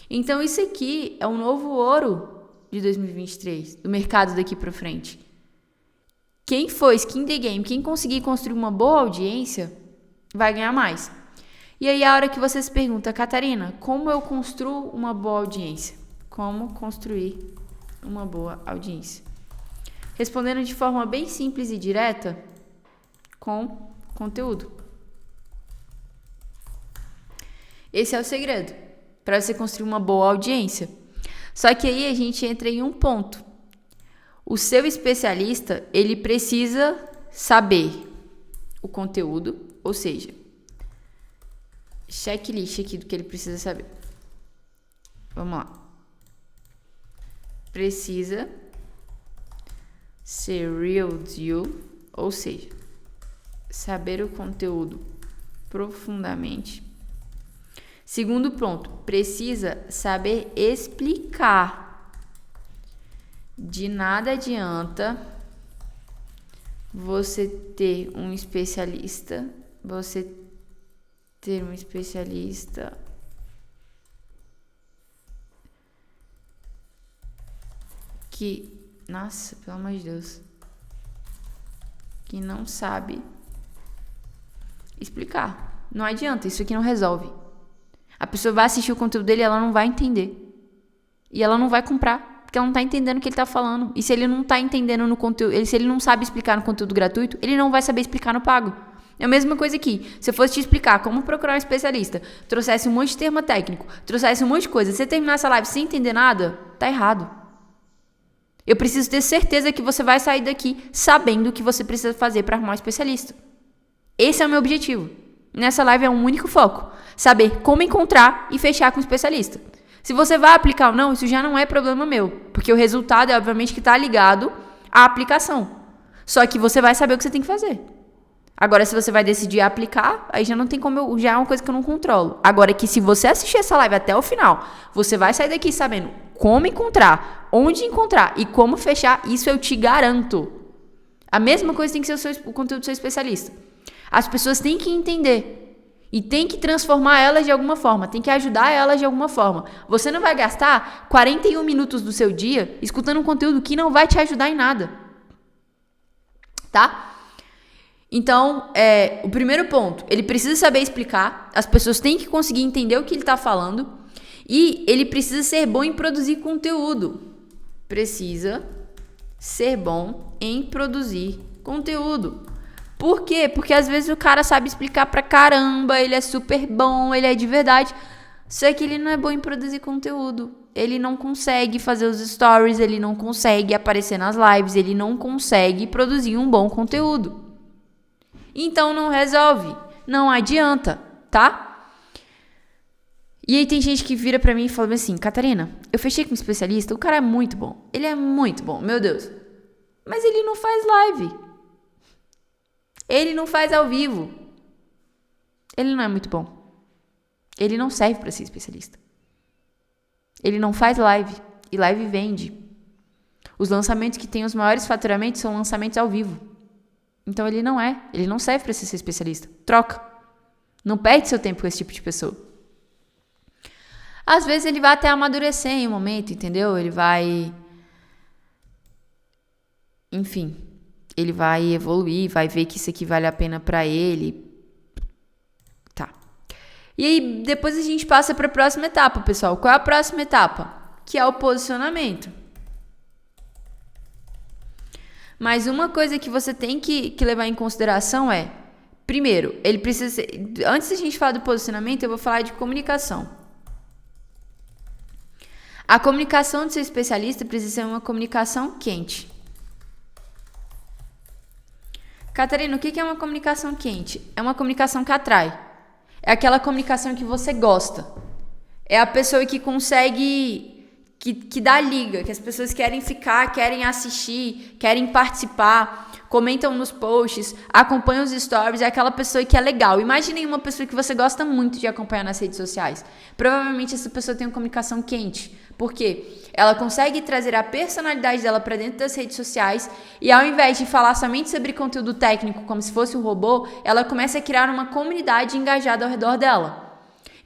Então, isso aqui é um novo ouro de 2023, do mercado daqui para frente. Quem for skin the game, quem conseguir construir uma boa audiência, vai ganhar mais. E aí a hora que você se pergunta, Catarina, como eu construo uma boa audiência? Como construir uma boa audiência? Respondendo de forma bem simples e direta, com conteúdo. Esse é o segredo para você construir uma boa audiência. Só que aí a gente entra em um ponto. O seu especialista, ele precisa saber o conteúdo, ou seja, checklist aqui do que ele precisa saber. Vamos lá. Precisa ser real deal, ou seja, saber o conteúdo profundamente. Segundo ponto, precisa saber explicar. De nada adianta você ter um especialista, Nossa, pelo amor de Deus. Que não sabe explicar. Não adianta, isso aqui não resolve. A pessoa vai assistir o conteúdo dele e ela não vai entender. E ela não vai comprar, porque ela não tá entendendo o que ele tá falando. E se ele não tá entendendo no conteúdo, se ele não sabe explicar no conteúdo gratuito, ele não vai saber explicar no pago. É a mesma coisa aqui. Se eu fosse te explicar como procurar um especialista, trouxesse um monte de termo técnico, trouxesse um monte de coisa, você terminasse a live sem entender nada, tá errado. Eu preciso ter certeza que você vai sair daqui sabendo o que você precisa fazer para arrumar um especialista. Esse é o meu objetivo. Nessa live é um único foco. Saber como encontrar e fechar com um especialista. Se você vai aplicar ou não, isso já não é problema meu. Porque o resultado é obviamente que está ligado à aplicação. Só que você vai saber o que você tem que fazer. Agora, se você vai decidir aplicar, aí já não tem como, já é uma coisa que eu não controlo. Agora, que se você assistir essa live até o final, você vai sair daqui sabendo como encontrar, onde encontrar e como fechar, isso eu te garanto. A mesma coisa tem que ser o conteúdo do seu especialista. As pessoas têm que entender e tem que transformar elas de alguma forma, tem que ajudar elas de alguma forma. Você não vai gastar 41 minutos do seu dia escutando um conteúdo que não vai te ajudar em nada. Tá? Então, o primeiro ponto, ele precisa saber explicar, as pessoas têm que conseguir entender o que ele está falando e ele precisa ser bom em produzir conteúdo. Precisa ser bom em produzir conteúdo. Por quê? Porque às vezes o cara sabe explicar pra caramba, ele é super bom, ele é de verdade, só que ele não é bom em produzir conteúdo. Ele não consegue fazer os stories, ele não consegue aparecer nas lives, ele não consegue produzir um bom conteúdo. Então não resolve, não adianta, tá? E aí tem gente que vira pra mim e fala assim, Catarina, eu fechei com um especialista, o cara é muito bom, ele é muito bom, meu Deus. Mas ele não faz live, ele não faz ao vivo, ele não é muito bom, ele não serve pra ser especialista. Ele não faz live, e live vende. Os lançamentos que têm os maiores faturamentos são lançamentos ao vivo. Então ele não serve para ser especialista. Troca. Não perde seu tempo com esse tipo de pessoa. Às vezes ele vai até amadurecer em um momento, entendeu? Ele vai... Enfim, ele vai evoluir, vai ver que isso aqui vale a pena para ele. Tá. E aí depois a gente passa para a próxima etapa, pessoal. Qual é a próxima etapa? Que é o posicionamento. Mas uma coisa que você tem que levar em consideração é, primeiro, ele precisa ser... Antes da gente falar do posicionamento, eu vou falar de comunicação. A comunicação do seu especialista precisa ser uma comunicação quente. Catarina, o que é uma comunicação quente? É uma comunicação que atrai. É aquela comunicação que você gosta. É a pessoa que consegue... Que dá liga, que as pessoas querem ficar, querem assistir, querem participar, comentam nos posts, acompanham os stories, é aquela pessoa que é legal. Imaginem uma pessoa que você gosta muito de acompanhar nas redes sociais. Provavelmente essa pessoa tem uma comunicação quente. Por quê? Ela consegue trazer a personalidade dela para dentro das redes sociais e ao invés de falar somente sobre conteúdo técnico como se fosse um robô, ela começa a criar uma comunidade engajada ao redor dela.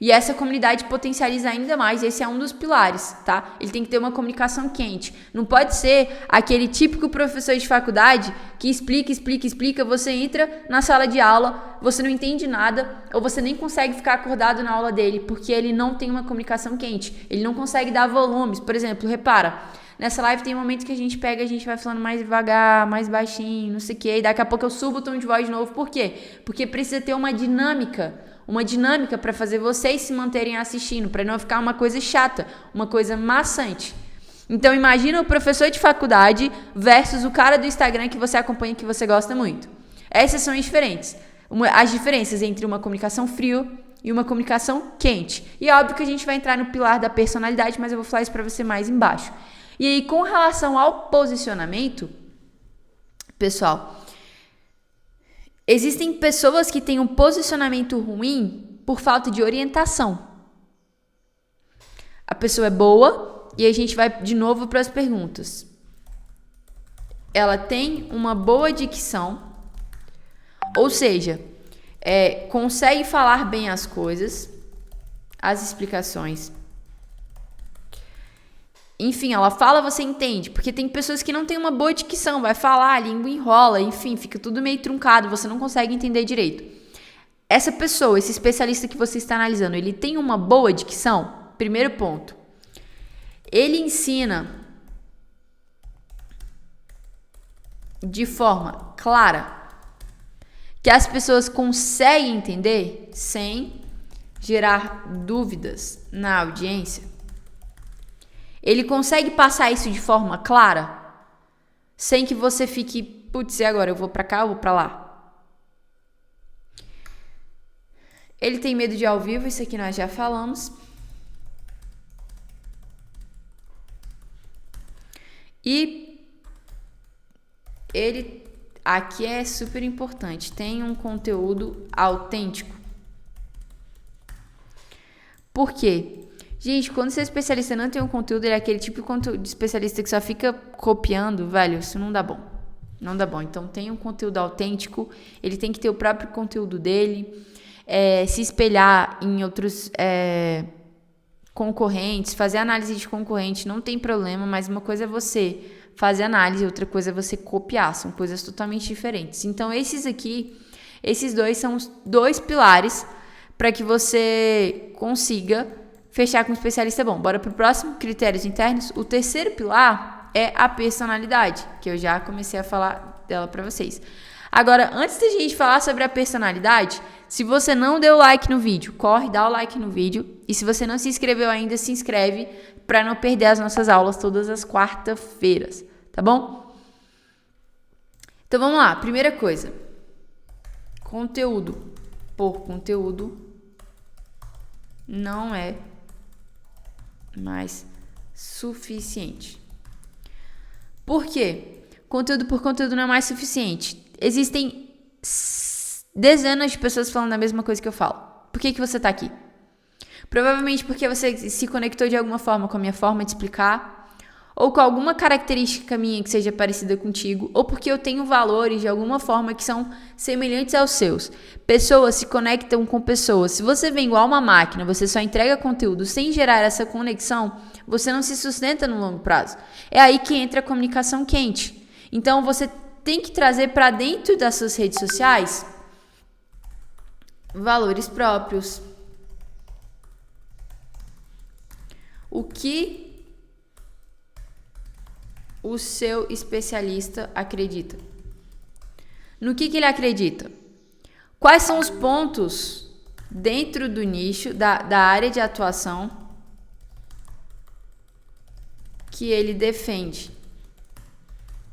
E essa comunidade potencializa ainda mais, esse é um dos pilares, tá? Ele tem que ter uma comunicação quente. Não pode ser aquele típico professor de faculdade que explica, você entra na sala de aula, você não entende nada, ou você nem consegue ficar acordado na aula dele, porque ele não tem uma comunicação quente. Ele não consegue dar volumes. Por exemplo, repara, nessa live tem momentos que a gente vai falando mais devagar, mais baixinho, não sei o quê, e daqui a pouco eu subo o tom de voz de novo. Por quê? Porque precisa ter uma dinâmica para fazer vocês se manterem assistindo, para não ficar uma coisa chata, uma coisa maçante. Então imagina o professor de faculdade versus o cara do Instagram que você acompanha, que você gosta muito. Essas são as diferenças entre uma comunicação frio e uma comunicação quente. E é óbvio que a gente vai entrar no pilar da personalidade, mas eu vou falar isso para você mais embaixo. E aí, com relação ao posicionamento, pessoal, existem pessoas que têm um posicionamento ruim por falta de orientação. A pessoa é boa e a gente vai de novo para as perguntas. Ela tem uma boa dicção, ou seja, consegue falar bem as coisas, as explicações. enfim, ela fala, você entende. Porque tem pessoas que não têm uma boa dicção, vai falar, a língua enrola, enfim, fica tudo meio truncado, você não consegue entender direito. Essa pessoa, esse especialista que você está analisando, ele tem uma boa dicção? Primeiro ponto. Ele ensina de forma clara, que as pessoas conseguem entender sem gerar dúvidas na audiência. Ele consegue passar isso de forma clara, sem que você fique, putz, e agora? Eu vou pra cá, eu vou pra lá. Ele tem medo de ao vivo, isso aqui nós já falamos. E ele, aqui é super importante, tem um conteúdo autêntico. Por quê? Gente, quando você é especialista e não tem um conteúdo, ele é aquele tipo de especialista que só fica copiando, velho, isso não dá bom. Não dá bom. Então, tem um conteúdo autêntico, ele tem que ter o próprio conteúdo dele, se espelhar em outros concorrentes, fazer análise de concorrente, não tem problema, mas uma coisa é você fazer análise, outra coisa é você copiar, são coisas totalmente diferentes. Então, esses dois são os 2 pilares para que você consiga fechar com um especialista bom. Bora pro próximo, critérios internos. O terceiro pilar é a personalidade, que eu já comecei a falar dela para vocês. Agora, antes da gente falar sobre a personalidade, se você não deu like no vídeo, corre, dá o like no vídeo. E se você não se inscreveu ainda, se inscreve para não perder as nossas aulas todas as quarta-feiras, tá bom? Então, vamos lá. Primeira coisa. Conteúdo por conteúdo não é mais suficiente. Por quê? Conteúdo por conteúdo não é mais suficiente. Existem dezenas de pessoas falando a mesma coisa que eu falo. Por que você está aqui? Provavelmente porque você se conectou de alguma forma com a minha forma de explicar, ou com alguma característica minha que seja parecida contigo, ou porque eu tenho valores de alguma forma que são semelhantes aos seus. Pessoas se conectam com pessoas. Se você vem igual uma máquina, você só entrega conteúdo sem gerar essa conexão, você não se sustenta no longo prazo. É aí que entra a comunicação quente. Então, você tem que trazer para dentro das suas redes sociais valores próprios. O que o seu especialista acredita? No que ele acredita? Quais são os pontos dentro do nicho, da área de atuação que ele defende?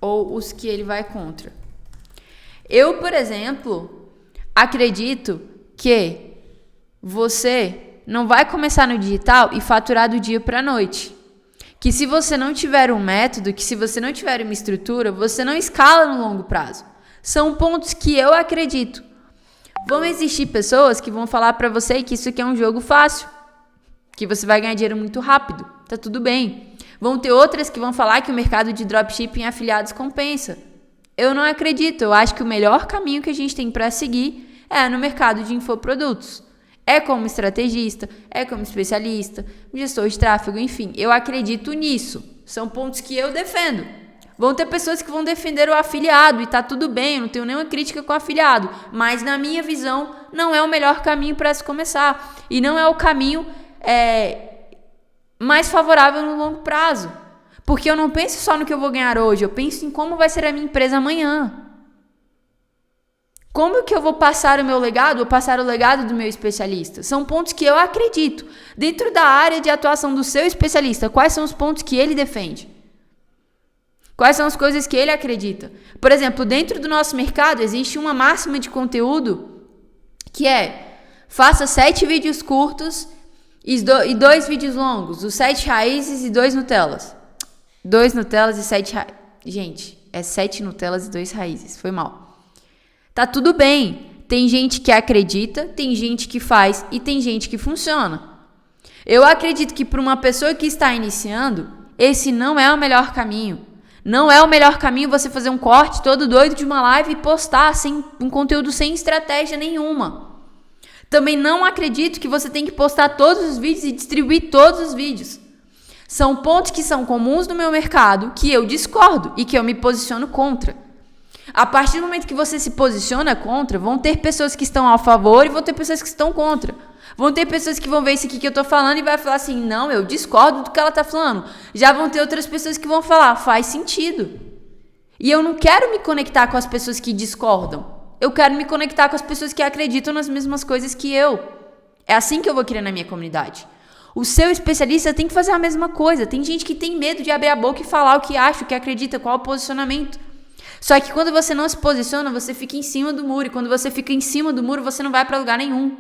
Ou os que ele vai contra? Eu, por exemplo, acredito que você não vai começar no digital e faturar do dia para a noite. Que se você não tiver um método, que se você não tiver uma estrutura, você não escala no longo prazo. São pontos que eu acredito. Vão existir pessoas que vão falar para você que isso aqui é um jogo fácil, que você vai ganhar dinheiro muito rápido. Tá tudo bem. Vão ter outras que vão falar que o mercado de dropshipping e afiliados compensa. Eu não acredito. Eu acho que o melhor caminho que a gente tem para seguir é no mercado de infoprodutos. É como estrategista, é como especialista, gestor de tráfego, enfim. Eu acredito nisso. São pontos que eu defendo. Vão ter pessoas que vão defender o afiliado e tá tudo bem, eu não tenho nenhuma crítica com o afiliado. Mas na minha visão, não é o melhor caminho para se começar. E não é o caminho mais favorável no longo prazo. Porque eu não penso só no que eu vou ganhar hoje, eu penso em como vai ser a minha empresa amanhã. Como que eu vou passar o meu legado ou passar o legado do meu especialista? São pontos que eu acredito. Dentro da área de atuação do seu especialista, quais são os pontos que ele defende? Quais são as coisas que ele acredita? Por exemplo, dentro do nosso mercado, existe uma máxima de conteúdo que é: faça 7 vídeos curtos e 2 vídeos longos. Os 7 raízes e 2 Nutellas. 2 Nutellas e 7 raízes. Gente, é 7 Nutellas e 2 raízes. Foi mal. Tá tudo bem. Tem gente que acredita, tem gente que faz e tem gente que funciona. Eu acredito que para uma pessoa que está iniciando, esse não é o melhor caminho. Não é o melhor caminho você fazer um corte todo doido de uma live e postar um conteúdo sem estratégia nenhuma. Também não acredito que você tem que postar todos os vídeos e distribuir todos os vídeos. São pontos que são comuns no meu mercado, que eu discordo e que eu me posiciono contra. A partir do momento que você se posiciona contra, vão ter pessoas que estão a favor e vão ter pessoas que estão contra. Vão ter pessoas que vão ver isso aqui que eu tô falando e vai falar assim, não, eu discordo do que ela tá falando. Já vão ter outras pessoas que vão falar, faz sentido. E eu não quero me conectar com as pessoas que discordam. Eu quero me conectar com as pessoas que acreditam nas mesmas coisas que eu. É assim que eu vou criar na minha comunidade. O seu especialista tem que fazer a mesma coisa. Tem gente que tem medo de abrir a boca e falar o que acha, o que acredita, qual é o posicionamento. Só que quando você não se posiciona, você fica em cima do muro. E quando você fica em cima do muro, você não vai para lugar nenhum.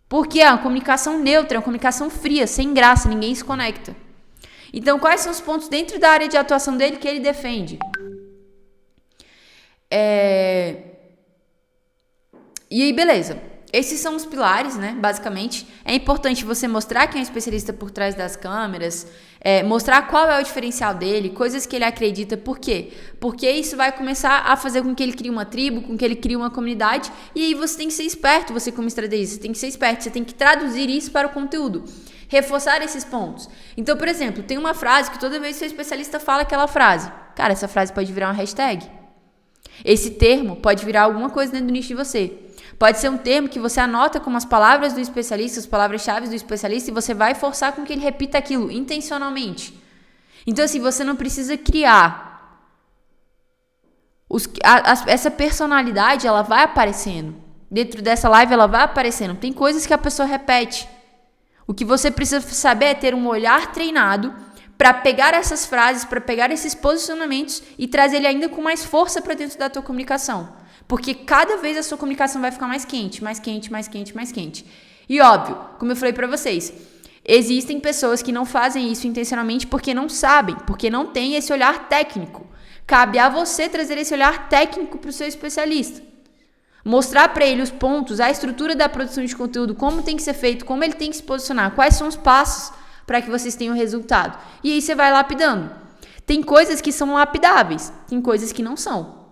Porque é uma comunicação neutra, é uma comunicação fria, sem graça, ninguém se conecta. Então, quais são os pontos dentro da área de atuação dele que ele defende? E aí, beleza. Esses são os pilares, né? Basicamente, é importante você mostrar quem é o especialista por trás das câmeras, mostrar qual é o diferencial dele, coisas que ele acredita. Por quê? Porque isso vai começar a fazer com que ele crie uma tribo, com que ele crie uma comunidade. E aí você tem que ser esperto, você como estrategista, você tem que ser esperto, você tem que traduzir isso para o conteúdo. Reforçar esses pontos. Então, por exemplo, tem uma frase que toda vez que o seu especialista fala aquela frase. Cara, essa frase pode virar uma hashtag. Esse termo pode virar alguma coisa dentro do nicho de você. Pode ser um termo que você anota como as palavras do especialista, as palavras-chave do especialista, e você vai forçar com que ele repita aquilo intencionalmente. Então, assim, você não precisa criar. Essa personalidade, ela vai aparecendo. Dentro dessa live, ela vai aparecendo. Tem coisas que a pessoa repete. O que você precisa saber é ter um olhar treinado para pegar essas frases, para pegar esses posicionamentos e trazer ele ainda com mais força para dentro da tua comunicação. Porque cada vez a sua comunicação vai ficar mais quente, mais quente, mais quente, mais quente. E óbvio, como eu falei para vocês, existem pessoas que não fazem isso intencionalmente porque não sabem, porque não têm esse olhar técnico. Cabe a você trazer esse olhar técnico para o seu especialista. Mostrar para ele os pontos, a estrutura da produção de conteúdo, como tem que ser feito, como ele tem que se posicionar, quais são os passos para que vocês tenham resultado. E aí você vai lapidando. Tem coisas que são lapidáveis, tem coisas que não são.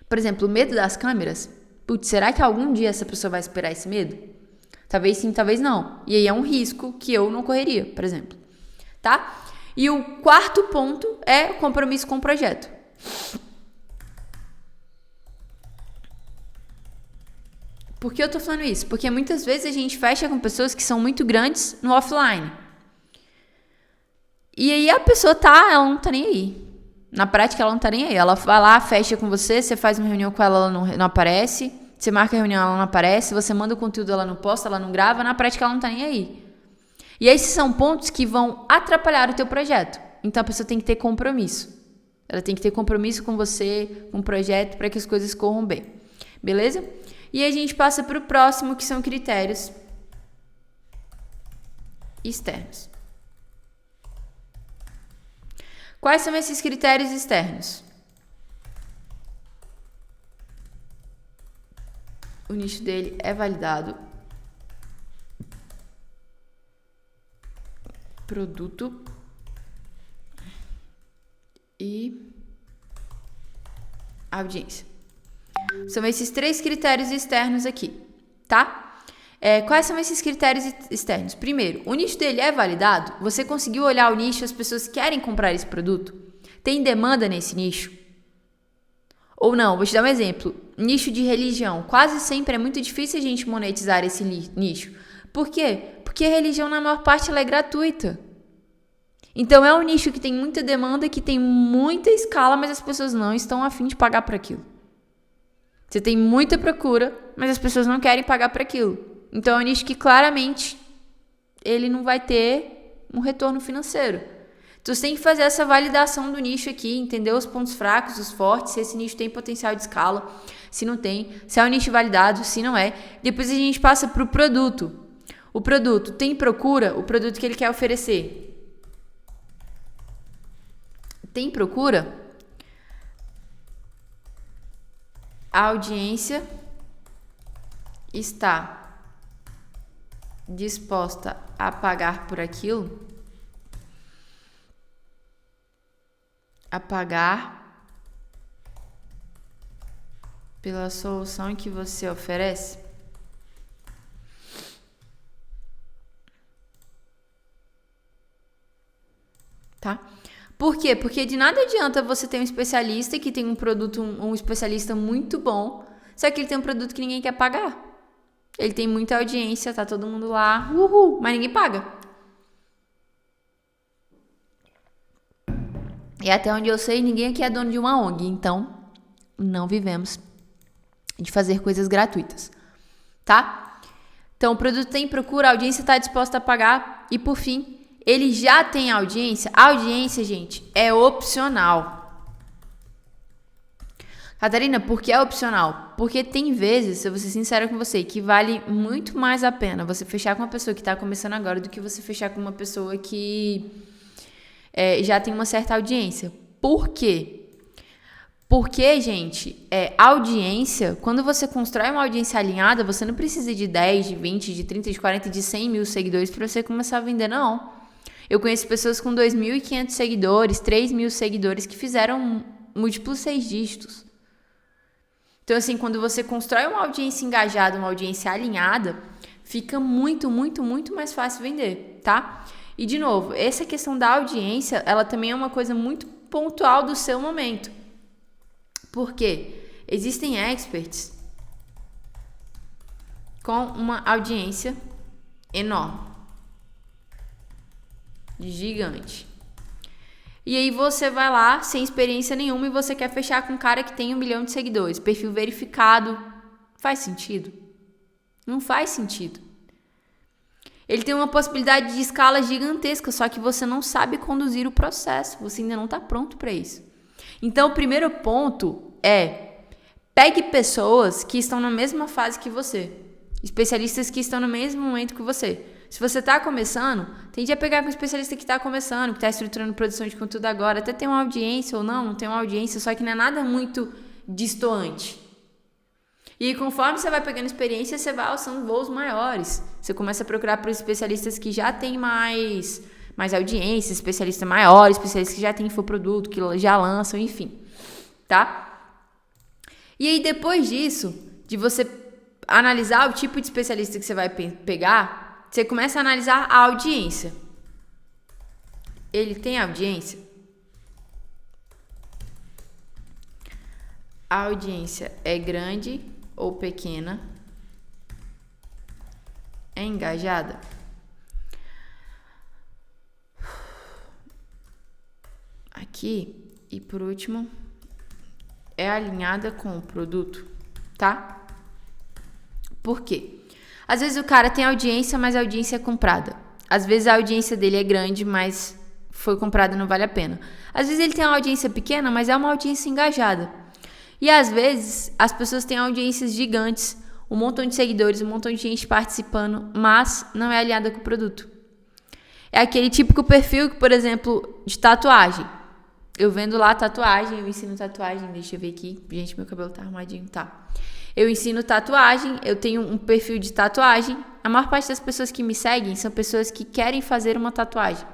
Por exemplo, o medo das câmeras. Putz, será que algum dia essa pessoa vai esperar esse medo? Talvez sim, talvez não. E aí é um risco que eu não correria, por exemplo. Tá? E o quarto ponto é o compromisso com o projeto. Por que eu tô falando isso? Porque muitas vezes a gente fecha com pessoas que são muito grandes no offline. E aí a pessoa ela não tá nem aí. Na prática, ela não tá nem aí. Ela vai lá, fecha com você, você faz uma reunião com ela, ela não aparece. Você marca a reunião, ela não aparece. Você manda o conteúdo, ela não posta, ela não grava. Na prática, ela não tá nem aí. E esses são pontos que vão atrapalhar o teu projeto. Então, a pessoa tem que ter compromisso. Ela tem que ter compromisso com você, com o projeto, para que as coisas corram bem. Beleza? E aí a gente passa para o próximo, que são critérios externos. Quais são esses critérios externos? O nicho dele é validado. Produto. E audiência. São esses 3 critérios externos aqui, tá? Quais são esses critérios externos? Primeiro, o nicho dele é validado? Você conseguiu olhar o nicho, as pessoas querem comprar esse produto? Tem demanda nesse nicho? Ou não? Vou te dar um exemplo. Nicho de religião. Quase sempre é muito difícil a gente monetizar esse nicho. Por quê? Porque a religião, na maior parte, ela é gratuita. Então, é um nicho que tem muita demanda, que tem muita escala, mas as pessoas não estão a fim de pagar por aquilo. Você tem muita procura, mas as pessoas não querem pagar por aquilo. Então, é um nicho que claramente ele não vai ter um retorno financeiro. Então, você tem que fazer essa validação do nicho aqui, entender os pontos fracos, os fortes, se esse nicho tem potencial de escala, se não tem, se é um nicho validado, se não é. Depois a gente passa para o produto. O produto tem procura, o produto que ele quer oferecer. Tem procura? A audiência está disposta a pagar por aquilo? A pagar pela solução que você oferece? Por quê? Porque de nada adianta você ter um especialista que tem um produto, um especialista muito bom, só que ele tem um produto que ninguém quer pagar. Ele tem muita audiência, tá todo mundo lá, mas ninguém paga. E até onde eu sei, ninguém aqui é dono de uma ONG, então não vivemos de fazer coisas gratuitas, tá? Então, o produto tem procura, a audiência está disposta a pagar e, por fim, ele já tem audiência. A audiência, gente, é opcional. Catarina, por que é opcional? Porque tem vezes, se eu vou ser sincera com você, que vale muito mais a pena você fechar com uma pessoa que está começando agora do que você fechar com uma pessoa que já tem uma certa audiência. Por quê? Porque, gente, audiência, quando você constrói uma audiência alinhada, você não precisa de 10, de 20, de 30, de 40, de 100 mil seguidores para você começar a vender, não. Eu conheço pessoas com 2.500 seguidores, 3.000 seguidores que fizeram múltiplos 6 dígitos. Então, assim, quando você constrói uma audiência engajada, uma audiência alinhada, fica muito, muito, muito mais fácil vender, tá? E, de novo, essa questão da audiência, ela também é uma coisa muito pontual do seu momento. Por quê? Existem experts com uma audiência enorme, gigante. E aí você vai lá sem experiência nenhuma e você quer fechar com um cara que tem 1 milhão de seguidores, perfil verificado. Faz sentido? Não faz sentido. Ele tem uma possibilidade de escala gigantesca, só que você não sabe conduzir o processo, você ainda não está pronto para isso. Então, o primeiro ponto é: pegue pessoas que estão na mesma fase que você. Especialistas que estão no mesmo momento que você. Se você está começando, tende a pegar com um especialista que está começando, que está estruturando produção de conteúdo agora. Até tem uma audiência ou não tem uma audiência, só que não é nada muito distoante. E conforme você vai pegando experiência, você vai alçando voos maiores. Você começa a procurar por especialistas que já têm mais audiência, especialistas maiores, especialistas que já têm infoproduto, que já lançam, enfim. Tá? E aí, depois disso, de você analisar o tipo de especialista que você vai pegar, você começa a analisar a audiência. Ele tem audiência? A audiência é grande ou pequena? É engajada? Aqui, e por último, é alinhada com o produto, tá? Por quê? Às vezes o cara tem audiência, mas a audiência é comprada. Às vezes a audiência dele é grande, mas foi comprada e não vale a pena. Às vezes ele tem uma audiência pequena, mas é uma audiência engajada. E às vezes as pessoas têm audiências gigantes, um montão de seguidores, um montão de gente participando, mas não é alinhada com o produto. É aquele típico perfil, por exemplo, de tatuagem. Eu vendo lá tatuagem, eu ensino tatuagem, deixa eu ver aqui. Gente, meu cabelo tá arrumadinho, tá. Eu ensino tatuagem, eu tenho um perfil de tatuagem. A maior parte das pessoas que me seguem são pessoas que querem fazer uma tatuagem.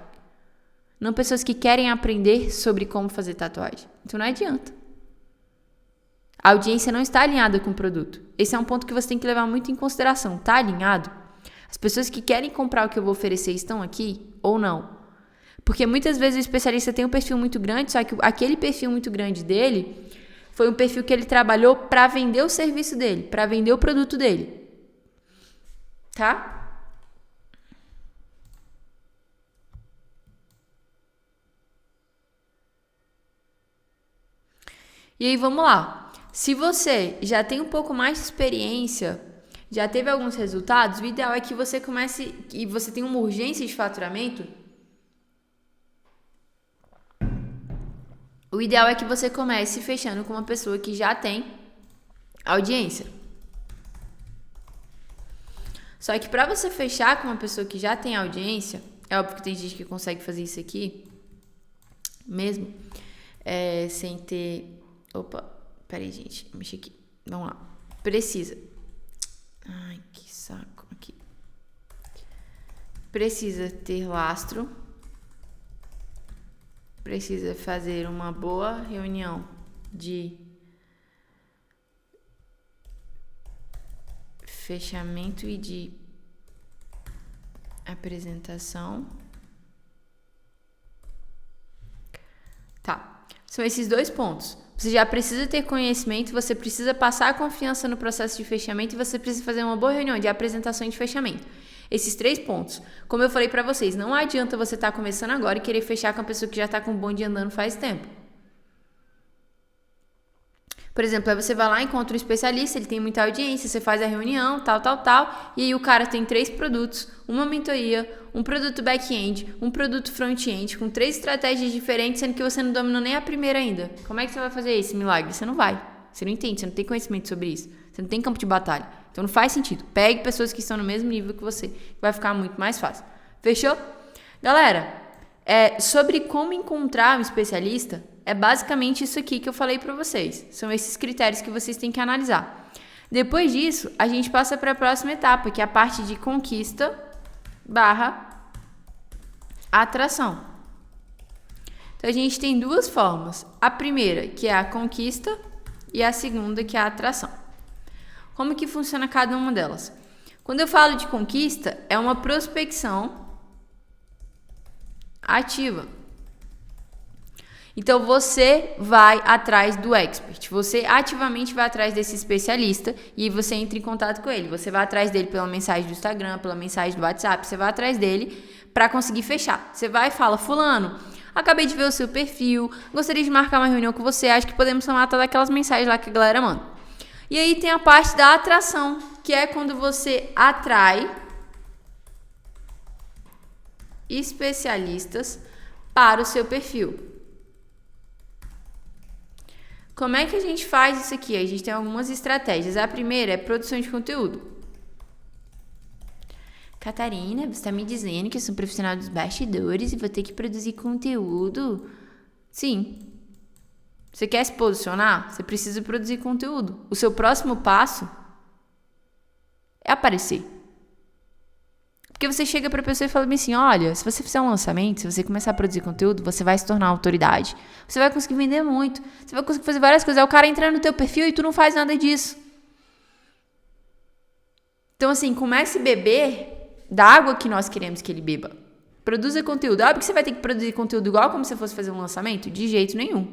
Não pessoas que querem aprender sobre como fazer tatuagem. Então não adianta. A audiência não está alinhada com o produto. Esse é um ponto que você tem que levar muito em consideração. Tá alinhado? As pessoas que querem comprar o que eu vou oferecer estão aqui ou não? Porque muitas vezes o especialista tem um perfil muito grande, só que aquele perfil muito grande dele foi um perfil que ele trabalhou para vender o serviço dele, para vender o produto dele. Tá? E aí, vamos lá. Se você já tem um pouco mais de experiência, já teve alguns resultados, o ideal é que você comece, e você tem uma urgência de faturamento, o ideal é que você comece fechando com uma pessoa que já tem audiência. Só que para você fechar com uma pessoa que já tem audiência, é óbvio que tem gente que consegue fazer isso aqui, mesmo, sem ter... Opa, peraí, gente, mexi aqui. Vamos lá. Precisa. Ai, que saco. Aqui. Precisa ter lastro. Precisa fazer uma boa reunião de fechamento e de apresentação. Tá. São esses 2 pontos. Você já precisa ter conhecimento, você precisa passar a confiança no processo de fechamento e você precisa fazer uma boa reunião de apresentação e de fechamento. Esses 3 pontos. Como eu falei para vocês, não adianta você estar começando agora e querer fechar com a pessoa que já está com o bonde andando faz tempo. Por exemplo, aí você vai lá, encontra um especialista, ele tem muita audiência, você faz a reunião, tal, e aí o cara tem 3 produtos, uma mentoria, um produto back-end, um produto front-end, com 3 estratégias diferentes, sendo que você não dominou nem a primeira ainda. Como é que você vai fazer esse milagre? Você não vai. Você não entende, você não tem conhecimento sobre isso. Você não tem campo de batalha. Então não faz sentido. Pegue pessoas que estão no mesmo nível que você, que vai ficar muito mais fácil. Fechou? Galera, sobre como encontrar um especialista, é basicamente isso aqui que eu falei para vocês. São esses critérios que vocês têm que analisar. Depois disso, a gente passa para a próxima etapa, que é a parte de conquista / atração. Então, a gente tem 2 formas. A primeira, que é a conquista, e a segunda, que é a atração. Como que funciona cada uma delas? Quando eu falo de conquista, é uma prospecção ativa. Então, você vai atrás do expert, você ativamente vai atrás desse especialista e você entra em contato com ele. Você vai atrás dele pela mensagem do Instagram, pela mensagem do WhatsApp, você vai atrás dele para conseguir fechar. Você vai e fala, fulano, acabei de ver o seu perfil, gostaria de marcar uma reunião com você, acho que podemos chamar todas aquelas mensagens lá que a galera manda. E aí tem a parte da atração, que é quando você atrai especialistas para o seu perfil. Como é que a gente faz isso aqui? A gente tem algumas estratégias. A primeira é produção de conteúdo. Catarina, você está me dizendo que eu sou um profissional dos bastidores e vou ter que produzir conteúdo? Sim. Você quer se posicionar? Você precisa produzir conteúdo. O seu próximo passo é aparecer. Porque você chega para a pessoa e fala assim, olha, se você fizer um lançamento, se você começar a produzir conteúdo, você vai se tornar autoridade. Você vai conseguir vender muito. Você vai conseguir fazer várias coisas. Aí o cara entra no teu perfil e tu não faz nada disso. Então, assim, comece a beber da água que nós queremos que ele beba. Produza conteúdo. Óbvio que você vai ter que produzir conteúdo igual como se fosse fazer um lançamento? De jeito nenhum.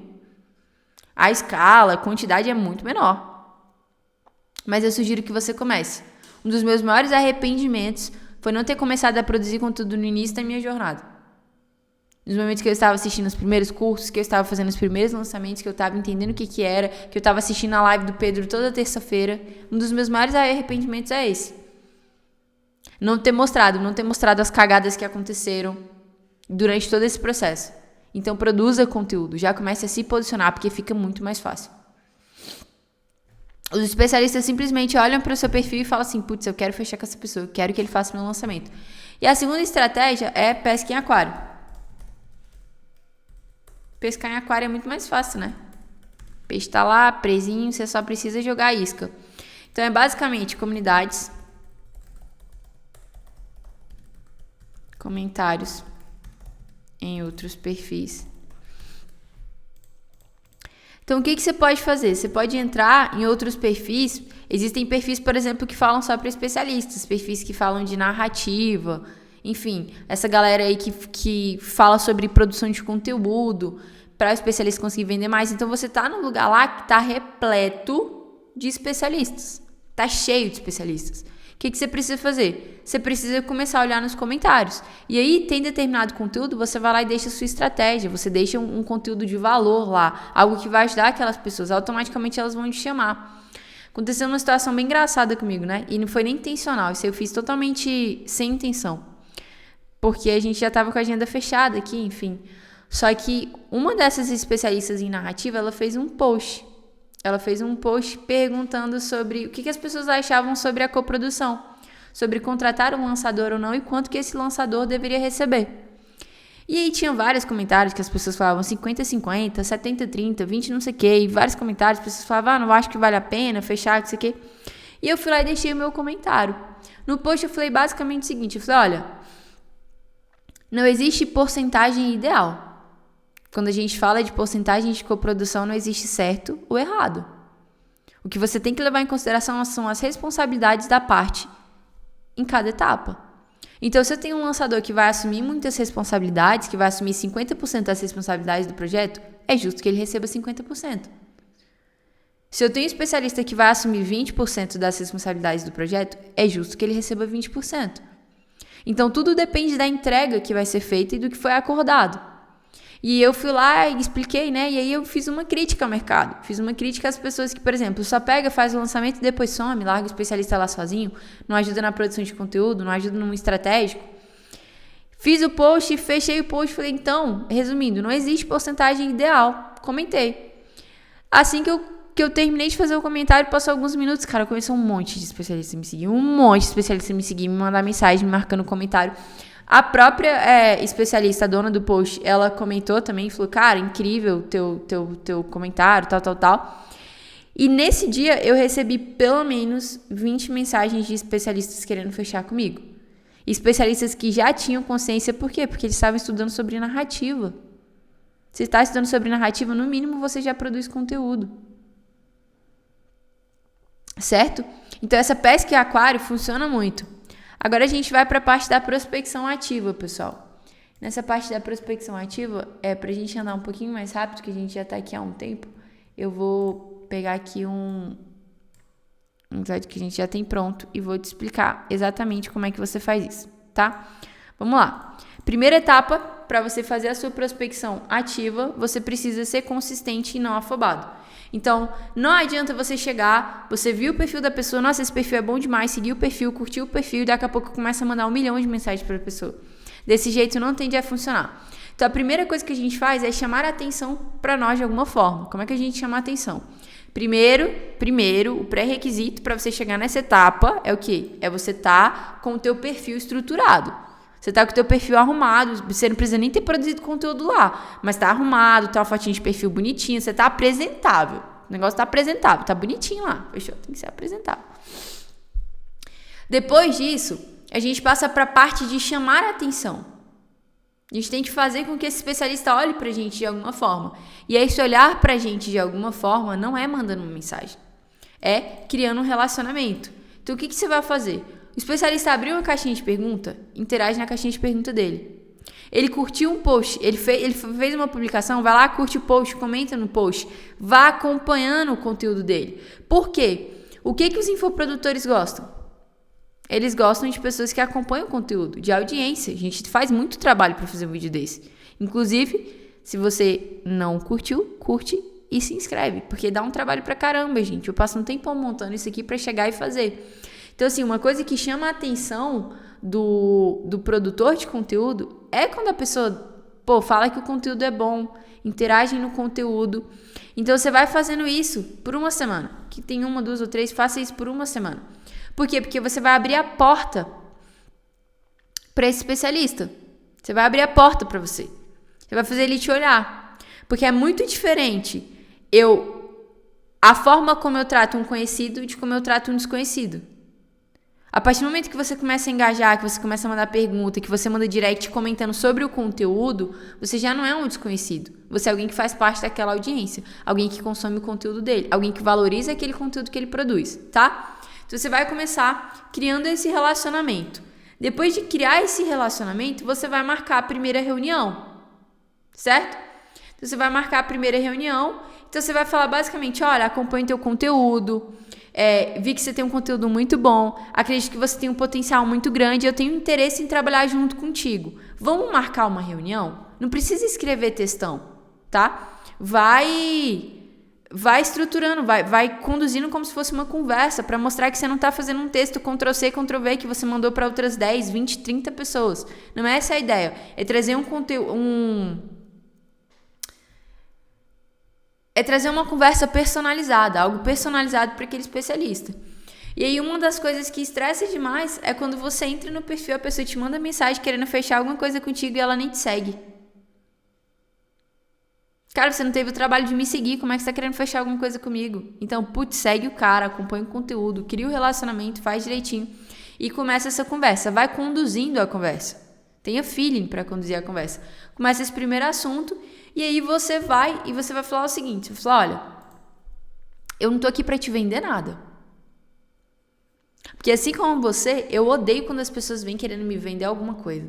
A escala, a quantidade é muito menor. Mas eu sugiro que você comece. Um dos meus maiores arrependimentos foi não ter começado a produzir conteúdo no início da minha jornada. Nos momentos que eu estava assistindo os primeiros cursos, que eu estava fazendo os primeiros lançamentos, que eu estava entendendo o que era, que eu estava assistindo a live do Pedro toda terça-feira, um dos meus maiores arrependimentos é esse. Não ter mostrado as cagadas que aconteceram durante todo esse processo. Então, produza conteúdo, já comece a se posicionar, porque fica muito mais fácil. Os especialistas simplesmente olham para o seu perfil e falam assim, putz, eu quero fechar com essa pessoa, eu quero que ele faça meu lançamento. E a segunda estratégia é pesca em aquário. Pescar em aquário é muito mais fácil, né? O peixe tá lá, presinho, você só precisa jogar a isca. Então, é basicamente comunidades, comentários em outros perfis. Então, o que você pode fazer? Você pode entrar em outros perfis. Existem perfis, por exemplo, que falam só para especialistas, perfis que falam de narrativa, enfim, essa galera aí que fala sobre produção de conteúdo para o especialista conseguir vender mais. Então, você está num lugar lá que está repleto de especialistas, está cheio de especialistas. O que você precisa fazer? Você precisa começar a olhar nos comentários. E aí, tem determinado conteúdo, você vai lá e deixa a sua estratégia. Você deixa um conteúdo de valor lá. Algo que vai ajudar aquelas pessoas. Automaticamente, elas vão te chamar. Aconteceu uma situação bem engraçada comigo, né? E não foi nem intencional. Isso eu fiz totalmente sem intenção. Porque a gente já estava com a agenda fechada aqui, enfim. Só que uma dessas especialistas em narrativa, ela fez um post. Ela fez um post perguntando sobre o que as pessoas achavam sobre a coprodução, sobre contratar um lançador ou não e quanto que esse lançador deveria receber. E aí tinha vários comentários que as pessoas falavam 50-50, 70-30, 20 não sei o quê, e vários comentários, as pessoas falavam, não acho que vale a pena fechar, não sei o quê. E eu fui lá e deixei o meu comentário. No post eu falei basicamente o seguinte, eu falei, olha, não existe porcentagem ideal. Quando a gente fala de porcentagem de coprodução, não existe certo ou errado. O que você tem que levar em consideração são as responsabilidades da parte em cada etapa. Então, se eu tenho um lançador que vai assumir muitas responsabilidades, que vai assumir 50% das responsabilidades do projeto, é justo que ele receba 50%. Se eu tenho um especialista que vai assumir 20% das responsabilidades do projeto, é justo que ele receba 20%. Então, tudo depende da entrega que vai ser feita e do que foi acordado. E eu fui lá e expliquei, né? E aí eu fiz uma crítica ao mercado. Fiz uma crítica às pessoas que, por exemplo, só pega, faz o lançamento e depois some, larga o especialista lá sozinho, não ajuda na produção de conteúdo, não ajuda num estratégico. Fiz o post, fechei o post, falei, então, resumindo, não existe porcentagem ideal. Comentei. Assim que eu terminei de fazer o comentário, passou alguns minutos, cara, começou um monte de especialistas me seguir, me mandar mensagem, me marcando comentário. A própria especialista, a dona do post, ela comentou também, falou, cara, incrível teu comentário, tal. E nesse dia eu recebi pelo menos 20 mensagens de especialistas querendo fechar comigo. Especialistas que já tinham consciência, por quê? Porque eles estavam estudando sobre narrativa. Se está estudando sobre narrativa, no mínimo você já produz conteúdo. Certo? Então essa pesca em aquário funciona muito. Agora a gente vai para a parte da prospecção ativa, pessoal. Nessa parte da prospecção ativa, para a gente andar um pouquinho mais rápido, que a gente já está aqui há um tempo, eu vou pegar aqui um slide que a gente já tem pronto e vou te explicar exatamente como é que você faz isso, tá? Vamos lá. Primeira etapa, para você fazer a sua prospecção ativa, você precisa ser consistente e não afobado. Então, não adianta você chegar, você viu o perfil da pessoa, nossa, esse perfil é bom demais, seguiu o perfil, curtiu o perfil e daqui a pouco começa a mandar 1 milhão de mensagens para a pessoa. Desse jeito não tende a funcionar. Então, a primeira coisa que a gente faz é chamar a atenção para nós de alguma forma. Como é que a gente chama a atenção? Primeiro, o pré-requisito para você chegar nessa etapa é o quê? É você estar com o teu perfil estruturado. Você tá com o teu perfil arrumado, você não precisa nem ter produzido conteúdo lá, mas tá arrumado, tá uma fotinha de perfil bonitinha, você tá apresentável. O negócio tá apresentável, tá bonitinho lá. Fechou? Tem que ser apresentável. Depois disso, a gente passa para a parte de chamar a atenção. A gente tem que fazer com que esse especialista olhe pra gente de alguma forma. E aí, se olhar pra gente de alguma forma, não é mandando uma mensagem. É criando um relacionamento. Então, o que você vai fazer? O especialista abriu uma caixinha de pergunta, interage na caixinha de pergunta dele. Ele curtiu um post, ele fez uma publicação, vai lá, curte o post, comenta no post, vá acompanhando o conteúdo dele. Por quê? O que os infoprodutores gostam? Eles gostam de pessoas que acompanham o conteúdo, de audiência. A gente faz muito trabalho para fazer um vídeo desse. Inclusive, se você não curtiu, curte e se inscreve, porque dá um trabalho pra caramba, gente. Eu passo um tempão montando isso aqui para chegar e fazer. Então, assim, uma coisa que chama a atenção do produtor de conteúdo é quando a pessoa, fala que o conteúdo é bom, interage no conteúdo. Então, você vai fazendo isso por uma semana. Que tem 1, 2 ou 3, faça isso por uma semana. Por quê? Porque você vai abrir a porta para esse especialista. Você vai abrir a porta para você. Você vai fazer ele te olhar. Porque é muito diferente a forma como eu trato um conhecido de como eu trato um desconhecido. A partir do momento que você começa a engajar, que você começa a mandar pergunta, que você manda direct comentando sobre o conteúdo, você já não é um desconhecido. Você é alguém que faz parte daquela audiência. Alguém que consome o conteúdo dele. Alguém que valoriza aquele conteúdo que ele produz, tá? Então, você vai começar criando esse relacionamento. Depois de criar esse relacionamento, você vai marcar a primeira reunião, certo? Então, você vai marcar a primeira reunião. Então, você vai falar basicamente, olha, acompanhe teu conteúdo. Vi que você tem um conteúdo muito bom, acredito que você tem um potencial muito grande, eu tenho interesse em trabalhar junto contigo. Vamos marcar uma reunião? Não precisa escrever textão, tá? Vai estruturando, vai conduzindo como se fosse uma conversa para mostrar que você não está fazendo um texto Ctrl+C, Ctrl+V que você mandou para outras 10, 20, 30 pessoas. Não é essa a ideia. É trazer um conteúdo... É trazer uma conversa personalizada, algo personalizado para aquele especialista. E aí uma das coisas que estressa demais é quando você entra no perfil, a pessoa te manda mensagem querendo fechar alguma coisa contigo e ela nem te segue. Cara, você não teve o trabalho de me seguir, como é que você tá querendo fechar alguma coisa comigo? Então, segue o cara, acompanha o conteúdo, cria o relacionamento, faz direitinho e começa essa conversa. Vai conduzindo a conversa. Tenha feeling para conduzir a conversa. Começa esse primeiro assunto e aí você vai falar o seguinte, você vai falar, olha, eu não tô aqui para te vender nada. Porque assim como você, eu odeio quando as pessoas vêm querendo me vender alguma coisa.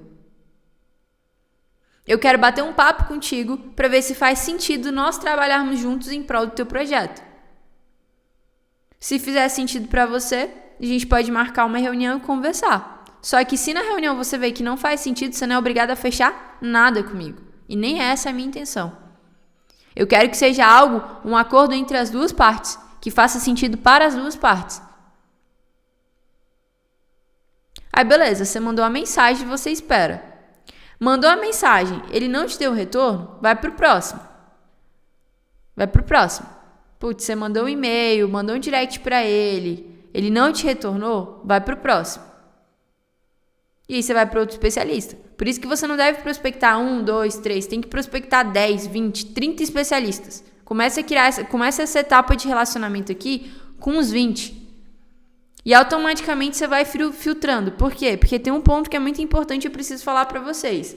Eu quero bater um papo contigo para ver se faz sentido nós trabalharmos juntos em prol do teu projeto. Se fizer sentido para você, a gente pode marcar uma reunião e conversar. Só que se na reunião você vê que não faz sentido, você não é obrigado a fechar nada comigo. E nem essa é a minha intenção. Eu quero que seja algo, um acordo entre as duas partes, que faça sentido para as duas partes. Aí beleza, você mandou a mensagem e você espera. Mandou a mensagem, ele não te deu o retorno, vai pro próximo. Putz, você mandou um e-mail, mandou um direct pra ele não te retornou, vai pro próximo. E aí você vai para outro especialista. Por isso que você não deve prospectar 1, 2, 3, tem que prospectar 10, 20, 30 especialistas. Começa essa etapa de relacionamento aqui com uns 20. E automaticamente você vai filtrando. Por quê? Porque tem um ponto que é muito importante e eu preciso falar para vocês.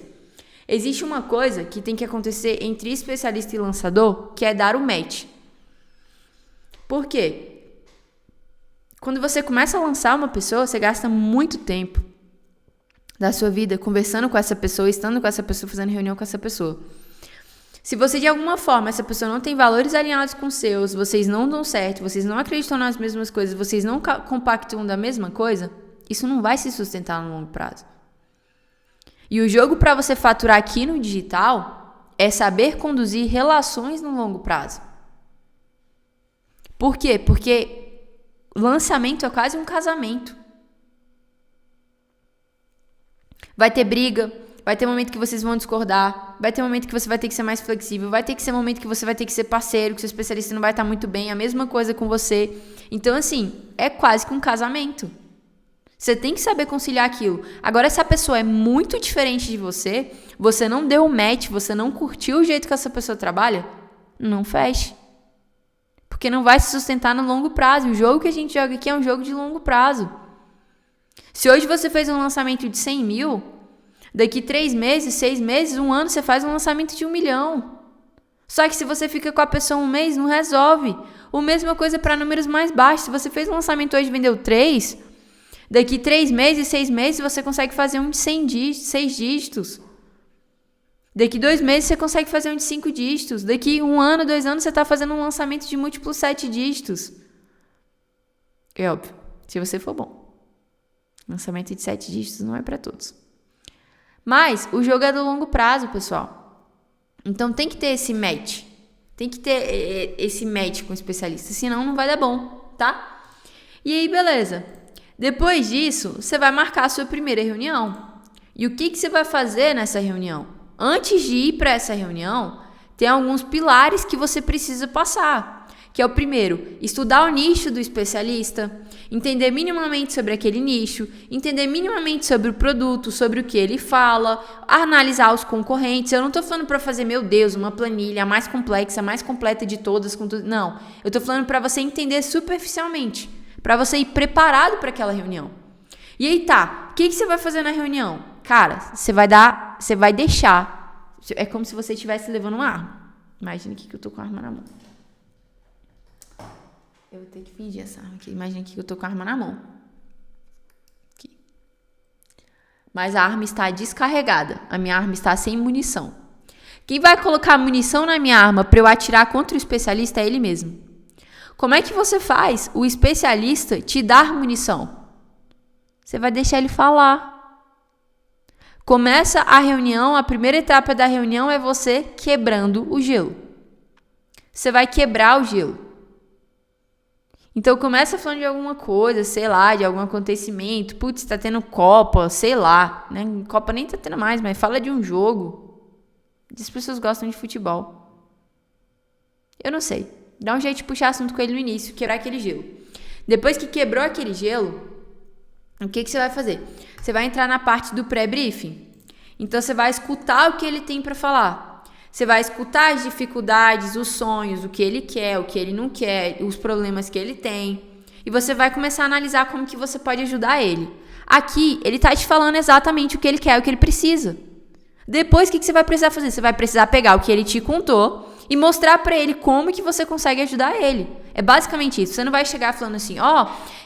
Existe uma coisa que tem que acontecer entre especialista e lançador, que é dar o match. Por quê? Quando você começa a lançar uma pessoa, você gasta muito tempo da sua vida conversando com essa pessoa, estando com essa pessoa, fazendo reunião com essa pessoa. Se você de alguma forma, essa pessoa não tem valores alinhados com os seus, vocês não dão certo, vocês não acreditam nas mesmas coisas, vocês não compactuam da mesma coisa, isso não vai se sustentar no longo prazo. E o jogo para você faturar aqui no digital é saber conduzir relações no longo prazo. Por quê? Porque lançamento é quase um casamento. Vai ter briga, vai ter momento que vocês vão discordar, vai ter momento que você vai ter que ser mais flexível, vai ter que ser momento que você vai ter que ser parceiro, que seu especialista não vai estar muito bem, a mesma coisa com você. Então, assim, é quase que um casamento. Você tem que saber conciliar aquilo. Agora, se a pessoa é muito diferente de você, você não deu o match, você não curtiu o jeito que essa pessoa trabalha, não feche. Porque não vai se sustentar no longo prazo. O jogo que a gente joga aqui é um jogo de longo prazo. Se hoje você fez um lançamento de 100 mil, daqui 3 meses, 6 meses, 1 ano, você faz um lançamento de 1 milhão. Só que se você fica com a pessoa 1 mês, não resolve. A mesma coisa para números mais baixos. Se você fez um lançamento hoje e vendeu 3, daqui 3 meses, 6 meses, você consegue fazer um de 6 dígitos. Daqui 2 meses, você consegue fazer um de 5 dígitos. Daqui 1 ano, 2 anos, você está fazendo um lançamento de múltiplos 7 dígitos. É óbvio, se você for bom. Lançamento de 7 dígitos não é para todos. Mas o jogo é do longo prazo, pessoal. Então tem que ter esse match. Tem que ter esse match com o especialista, senão não vai dar bom, tá? E aí, beleza. Depois disso, você vai marcar a sua primeira reunião. E o que você vai fazer nessa reunião? Antes de ir para essa reunião, tem alguns pilares que você precisa passar. Que é o primeiro, estudar o nicho do especialista, entender minimamente sobre aquele nicho, entender minimamente sobre o produto, sobre o que ele fala, analisar os concorrentes. Eu não estou falando para fazer, meu Deus, uma planilha mais complexa, mais completa de todas, com tudo. Não, eu estou falando para você entender superficialmente, para você ir preparado para aquela reunião. E aí tá, o que você vai fazer na reunião? Cara, você vai deixar, é como se você estivesse levando uma arma. Imagina que eu tô com a arma na mão. Eu vou ter que fingir essa arma aqui. Imagina que eu tô com a arma na mão. Aqui. Mas a arma está descarregada. A minha arma está sem munição. Quem vai colocar munição na minha arma para eu atirar contra o especialista é ele mesmo. Como é que você faz o especialista te dar munição? Você vai deixar ele falar. Começa a reunião, a primeira etapa da reunião é você quebrando o gelo. Você vai quebrar o gelo. Então começa falando de alguma coisa, sei lá, de algum acontecimento. Putz, tá tendo Copa, sei lá, né? Copa nem tá tendo mais, mas fala de um jogo. As pessoas gostam de futebol. Eu não sei. Dá um jeito de puxar assunto com ele no início, quebrar aquele gelo. Depois que quebrou aquele gelo, o que você vai fazer? Você vai entrar na parte do pré-briefing. Então você vai escutar o que ele tem para falar. Você vai escutar as dificuldades, os sonhos, o que ele quer, o que ele não quer, os problemas que ele tem. E você vai começar a analisar como que você pode ajudar ele. Aqui, ele tá te falando exatamente o que ele quer, o que ele precisa. Depois, o que você vai precisar fazer? Você vai precisar pegar o que ele te contou e mostrar para ele como que você consegue ajudar ele. É basicamente isso. Você não vai chegar falando assim,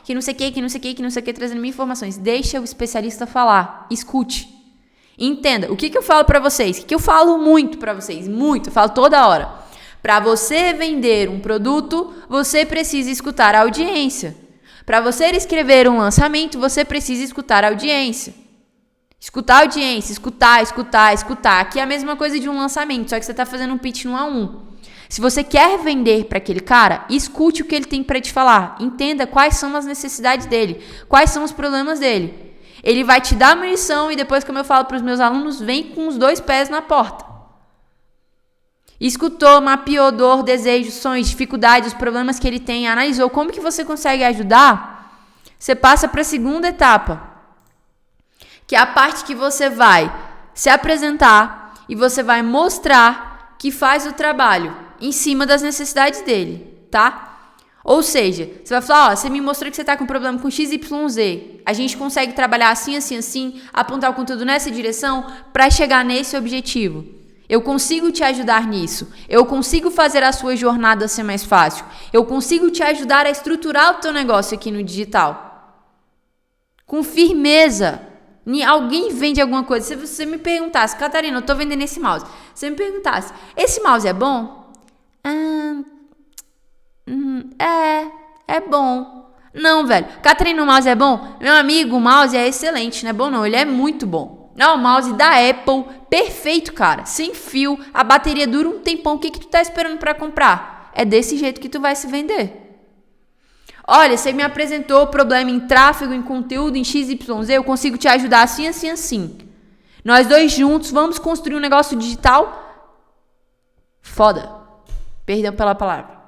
que não sei o que, trazendo mil informações. Deixa o especialista falar. Escute. Entenda, o que eu falo para vocês? O que eu falo muito para vocês? Muito, eu falo toda hora. Para você vender um produto, você precisa escutar a audiência. Para você escrever um lançamento, você precisa escutar a audiência. Escutar a audiência, escutar. Aqui é a mesma coisa de um lançamento, só que você está fazendo um pitch no A1. Se você quer vender para aquele cara, escute o que ele tem para te falar. Entenda quais são as necessidades dele, quais são os problemas dele. Ele vai te dar munição e depois, como eu falo para os meus alunos, vem com os 2 pés na porta. Escutou, mapeou dor, desejos, sonhos, dificuldades, os problemas que ele tem, analisou como que você consegue ajudar, você passa para a segunda etapa, que é a parte que você vai se apresentar e você vai mostrar que faz o trabalho em cima das necessidades dele, tá? Ou seja, você vai falar, você me mostrou que você está com problema com XYZ, a gente consegue trabalhar assim, apontar o conteúdo nessa direção para chegar nesse objetivo. Eu consigo te ajudar nisso, eu consigo fazer a sua jornada ser mais fácil, eu consigo te ajudar a estruturar o teu negócio aqui no digital. Com firmeza. Alguém vende alguma coisa, se você me perguntasse, Catarina, eu estou vendendo esse mouse, você me perguntasse, esse mouse é bom? É bom. Não, velho. Catarina, o mouse é bom? Meu amigo, o mouse é excelente, não é bom não, ele é muito bom. Não, o mouse da Apple, perfeito, cara. Sem fio, a bateria dura um tempão. O que tu tá esperando para comprar? É desse jeito que tu vai se vender. Olha, você me apresentou o problema em tráfego, em conteúdo, em XYZ, eu consigo te ajudar assim. Nós 2 juntos vamos construir um negócio digital foda. Perdão pela palavra.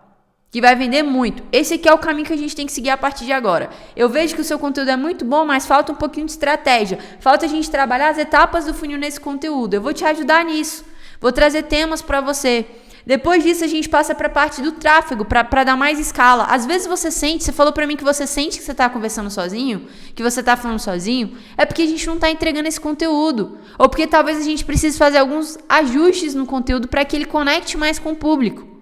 Que vai vender muito. Esse aqui é o caminho que a gente tem que seguir a partir de agora. Eu vejo que o seu conteúdo é muito bom, mas falta um pouquinho de estratégia. Falta a gente trabalhar as etapas do funil nesse conteúdo. Eu vou te ajudar nisso. Vou trazer temas para você. Depois disso, a gente passa para a parte do tráfego, para dar mais escala. Às vezes você falou para mim que você sente que você está conversando sozinho, que você está falando sozinho, é porque a gente não está entregando esse conteúdo. Ou porque talvez a gente precise fazer alguns ajustes no conteúdo para que ele conecte mais com o público.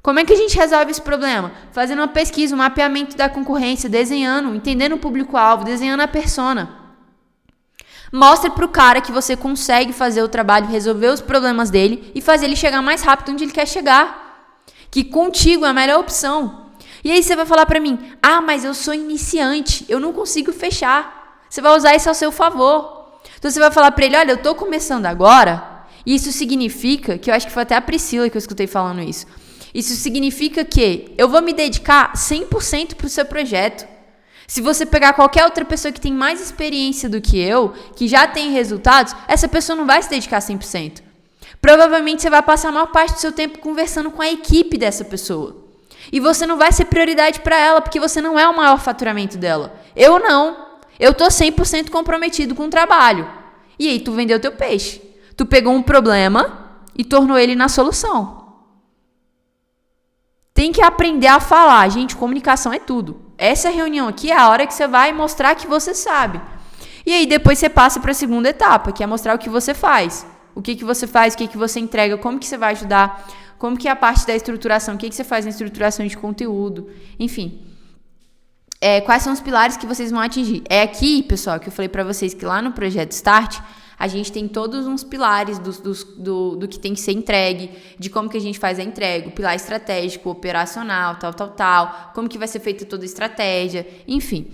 Como é que a gente resolve esse problema? Fazendo uma pesquisa, um mapeamento da concorrência, desenhando, entendendo o público-alvo, desenhando a persona. Mostre para o cara que você consegue fazer o trabalho, resolver os problemas dele e fazer ele chegar mais rápido onde ele quer chegar. Que contigo é a melhor opção. E aí você vai falar para mim, mas eu sou iniciante, eu não consigo fechar. Você vai usar isso ao seu favor. Então você vai falar para ele, olha, eu estou começando agora, e isso significa, que eu acho que foi até a Priscila que eu escutei falando isso, isso significa que eu vou me dedicar 100% para o seu projeto. Se você pegar qualquer outra pessoa que tem mais experiência do que eu, que já tem resultados, essa pessoa não vai se dedicar 100%. Provavelmente você vai passar a maior parte do seu tempo conversando com a equipe dessa pessoa. E você não vai ser prioridade para ela, porque você não é o maior faturamento dela. Eu não. Eu tô 100% comprometido com o trabalho. E aí tu vendeu teu peixe. Tu pegou um problema e tornou ele na solução. Tem que aprender a falar. Gente, comunicação é tudo. Essa reunião aqui é a hora que você vai mostrar que você sabe. E aí depois você passa para a segunda etapa, que é mostrar o que você faz. O que você faz, o que você entrega, como que você vai ajudar, como que é a parte da estruturação, o que você faz na estruturação de conteúdo. Enfim, quais são os pilares que vocês vão atingir. É aqui, pessoal, que eu falei para vocês que lá no Projeto Start, a gente tem todos uns pilares do que tem que ser entregue, de como que a gente faz a entrega, o pilar estratégico, operacional, tal, como que vai ser feita toda a estratégia, enfim.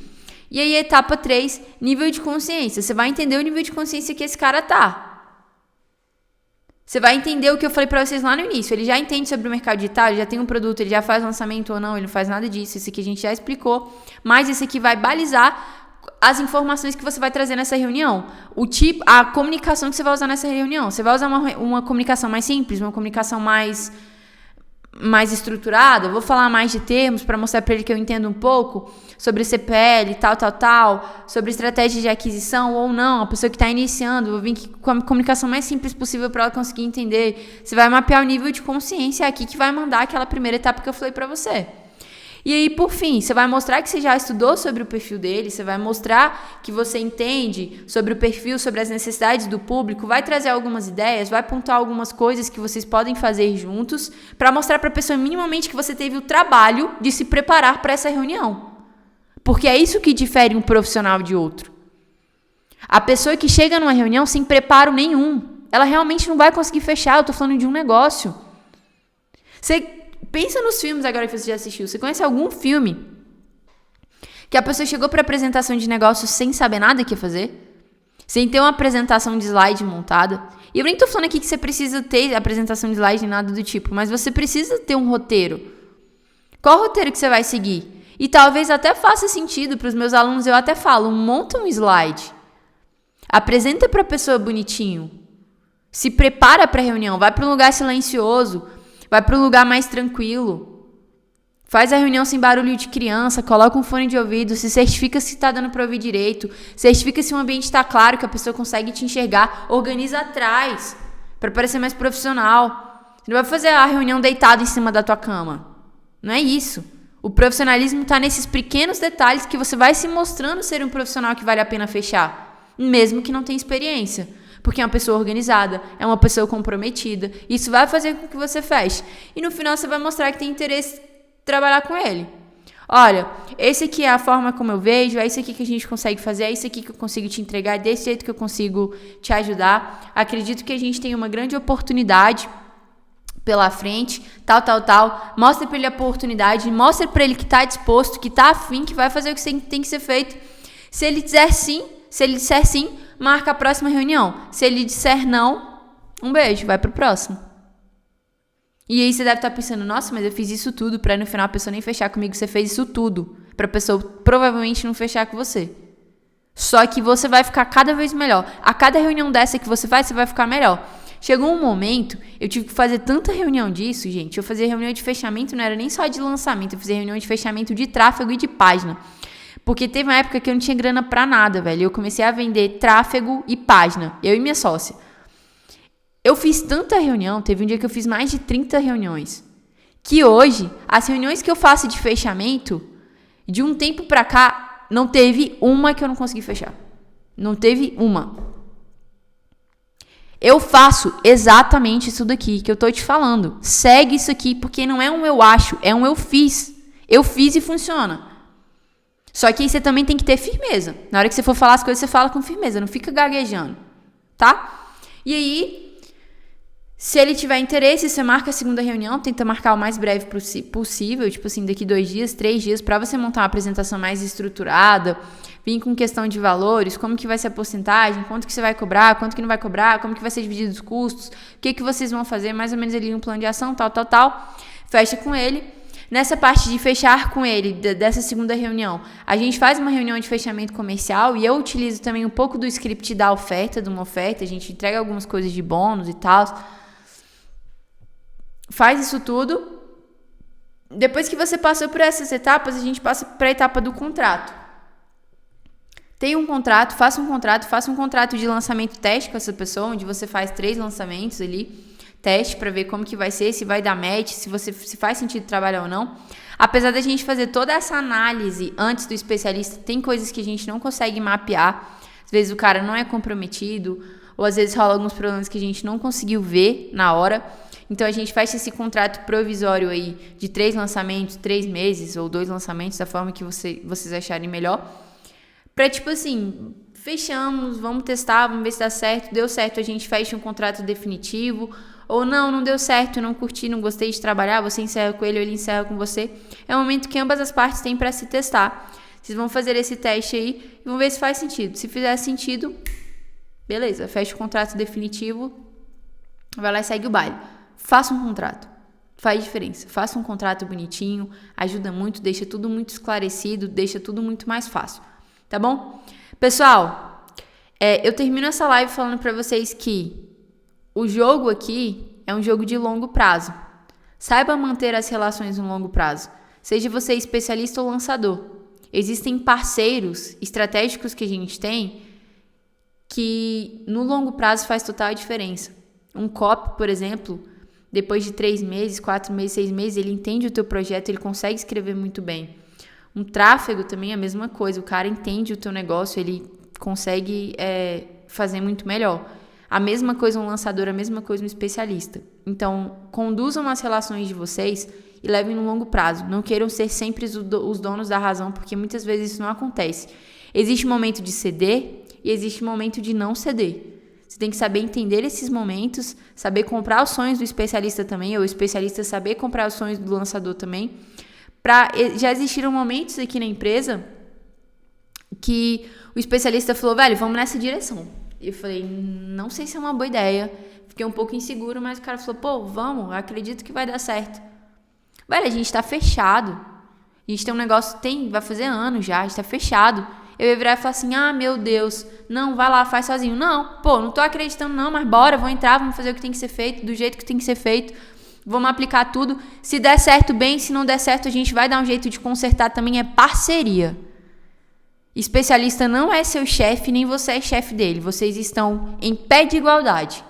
E aí, etapa 3, nível de consciência. Você vai entender o nível de consciência que esse cara tá. Você vai entender o que eu falei pra vocês lá no início. Ele já entende sobre o mercado digital, ele já tem um produto, ele já faz lançamento ou não, ele não faz nada disso. Esse aqui a gente já explicou, mas esse aqui vai balizar as informações que você vai trazer nessa reunião, a comunicação que você vai usar nessa reunião. Você vai usar uma comunicação mais simples, uma comunicação mais estruturada. Eu vou falar mais de termos para mostrar para ele que eu entendo um pouco sobre CPL, tal, sobre estratégia de aquisição ou não. A pessoa que está iniciando, eu vou vir com a comunicação mais simples possível para ela conseguir entender. Você vai mapear o nível de consciência aqui que vai mandar aquela primeira etapa que eu falei para você. E aí, por fim, você vai mostrar que você já estudou sobre o perfil dele, você vai mostrar que você entende sobre o perfil, sobre as necessidades do público, vai trazer algumas ideias, vai apontar algumas coisas que vocês podem fazer juntos para mostrar para a pessoa minimamente que você teve o trabalho de se preparar para essa reunião. Porque é isso que difere um profissional de outro. A pessoa que chega numa reunião sem preparo nenhum, ela realmente não vai conseguir fechar. Eu tô falando de um negócio. Você pensa nos filmes agora que você já assistiu. Você conhece algum filme que a pessoa chegou para apresentação de negócio sem saber nada que ia fazer? Sem ter uma apresentação de slide montada? E eu nem tô falando aqui que você precisa ter apresentação de slide nem nada do tipo, mas você precisa ter um roteiro. Qual roteiro que você vai seguir? E talvez até faça sentido para os meus alunos, eu até falo, monta um slide. Apresenta para a pessoa bonitinho. Se prepara para a reunião, vai para um lugar silencioso, vai para um lugar mais tranquilo. Faz a reunião sem barulho de criança, coloca um fone de ouvido, se certifica se está dando para ouvir direito, certifica se o ambiente está claro, que a pessoa consegue te enxergar, organiza atrás, para parecer mais profissional. Você não vai fazer a reunião deitado em cima da tua cama. Não é isso. O profissionalismo está nesses pequenos detalhes que você vai se mostrando ser um profissional que vale a pena fechar, mesmo que não tenha experiência. Porque é uma pessoa organizada, é uma pessoa comprometida. Isso vai fazer com que você feche. E no final você vai mostrar que tem interesse em trabalhar com ele. Olha, esse aqui é a forma como eu vejo, é isso aqui que a gente consegue fazer, é isso aqui que eu consigo te entregar, é desse jeito que eu consigo te ajudar. Acredito que a gente tem uma grande oportunidade pela frente, tal. Mostra pra ele a oportunidade, mostra pra ele que tá disposto, que tá afim, que vai fazer o que tem que ser feito. Se ele disser sim, marca a próxima reunião. Se ele disser não, um beijo, vai pro próximo. E aí você deve estar pensando, nossa, mas eu fiz isso tudo pra no final a pessoa nem fechar comigo. Você fez isso tudo pra pessoa provavelmente não fechar com você. Só que você vai ficar cada vez melhor. A cada reunião dessa que você vai ficar melhor. Chegou um momento, eu tive que fazer tanta reunião disso, gente. Eu fazia reunião de fechamento, não era nem só de lançamento. Eu fazia reunião de fechamento de tráfego e de página. Porque teve uma época que eu não tinha grana pra nada, velho. Eu comecei a vender tráfego e página. Eu e minha sócia. Eu fiz tanta reunião, teve um dia que eu fiz mais de 30 reuniões. Que hoje, as reuniões que eu faço de fechamento, de um tempo pra cá, não teve uma que eu não consegui fechar. Não teve uma. Eu faço exatamente isso daqui que eu tô te falando. Segue isso aqui, porque não é um eu acho, é um eu fiz. Eu fiz e funciona. Só que aí você também tem que ter firmeza. Na hora que você for falar as coisas, você fala com firmeza, não fica gaguejando, tá? E aí, se ele tiver interesse, você marca a segunda reunião, tenta marcar o mais breve possível, tipo assim, daqui 2 dias, 3 dias, pra você montar uma apresentação mais estruturada, vir com questão de valores, como que vai ser a porcentagem, quanto que você vai cobrar, quanto que não vai cobrar, como que vai ser dividido os custos, o que vocês vão fazer, mais ou menos ali um plano de ação, tal. Fecha com ele. Nessa parte de fechar com ele, dessa segunda reunião, a gente faz uma reunião de fechamento comercial e eu utilizo também um pouco do script da oferta, de uma oferta, a gente entrega algumas coisas de bônus e tal. Faz isso tudo. Depois que você passou por essas etapas, a gente passa para a etapa do contrato. Tem um contrato, faça um contrato de lançamento teste com essa pessoa, onde você faz 3 lançamentos ali, teste para ver como que vai ser, se vai dar match, se faz sentido trabalhar ou não. Apesar da gente fazer toda essa análise antes do especialista, tem coisas que a gente não consegue mapear. Às vezes o cara não é comprometido, ou às vezes rola alguns problemas que a gente não conseguiu ver na hora. Então a gente fecha esse contrato provisório aí de 3 lançamentos, 3 meses ou 2 lançamentos, da forma que vocês acharem melhor. Pra tipo assim, fechamos, vamos testar, vamos ver se dá certo. Deu certo, a gente fecha um contrato definitivo. Ou não deu certo, não curti, não gostei de trabalhar, você encerra com ele ou ele encerra com você. É um momento que ambas as partes têm para se testar. Vocês vão fazer esse teste aí e vão ver se faz sentido. Se fizer sentido, beleza, fecha o contrato definitivo, vai lá e segue o baile. Faça um contrato, faz diferença. Faça um contrato bonitinho, ajuda muito, deixa tudo muito esclarecido, deixa tudo muito mais fácil, tá bom? Pessoal, eu termino essa live falando para vocês que o jogo aqui é um jogo de longo prazo. Saiba manter as relações no longo prazo. Seja você especialista ou lançador. Existem parceiros estratégicos que a gente tem que no longo prazo faz total diferença. Um copy, por exemplo, depois de 3 meses, 4 meses, 6 meses, ele entende o teu projeto, ele consegue escrever muito bem. Um tráfego também é a mesma coisa. O cara entende o teu negócio, ele consegue fazer muito melhor. A mesma coisa um lançador, a mesma coisa um especialista. Então, conduzam as relações de vocês e levem no longo prazo. Não queiram ser sempre os donos da razão, porque muitas vezes isso não acontece. Existe um momento de ceder, e existe o momento de não ceder. Você tem que saber entender esses momentos, saber comprar os sonhos do especialista também, ou o especialista saber comprar os sonhos do lançador também. Já existiram momentos aqui na empresa que o especialista falou, velho, vamos nessa direção. E eu falei, não sei se é uma boa ideia. Fiquei um pouco inseguro, mas o cara falou, pô, vamos, acredito que vai dar certo. Velho, a gente tá fechado. A gente tem um negócio, vai fazer anos já, a gente tá fechado. Eu ia virar e falar assim, meu Deus, não, vai lá, faz sozinho. Não, pô, não tô acreditando não, mas bora, vou entrar, vamos fazer o que tem que ser feito, do jeito que tem que ser feito. Vamos aplicar tudo. Se der certo, bem, se não der certo, a gente vai dar um jeito de consertar também, é parceria. Especialista não é seu chefe, nem você é chefe dele. Vocês estão em pé de igualdade.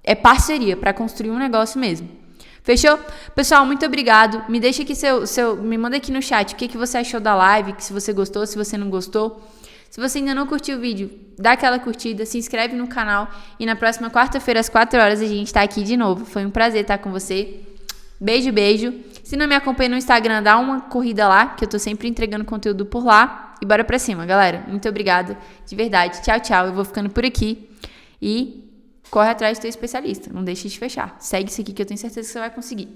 É parceria para construir um negócio mesmo. Fechou? Pessoal, muito obrigado. Me deixa aqui me manda aqui no chat o que você achou da live, se você gostou, se você não gostou. Se você ainda não curtiu o vídeo, dá aquela curtida, se inscreve no canal e na próxima quarta-feira às 4 horas a gente tá aqui de novo. Foi um prazer estar com você. Beijo, beijo. Se não me acompanha no Instagram, dá uma corrida lá, que eu tô sempre entregando conteúdo por lá. E bora pra cima, galera. Muito obrigada, de verdade. Tchau, tchau. Eu vou ficando por aqui. E corre atrás do teu especialista. Não deixe de fechar. Segue isso aqui que eu tenho certeza que você vai conseguir.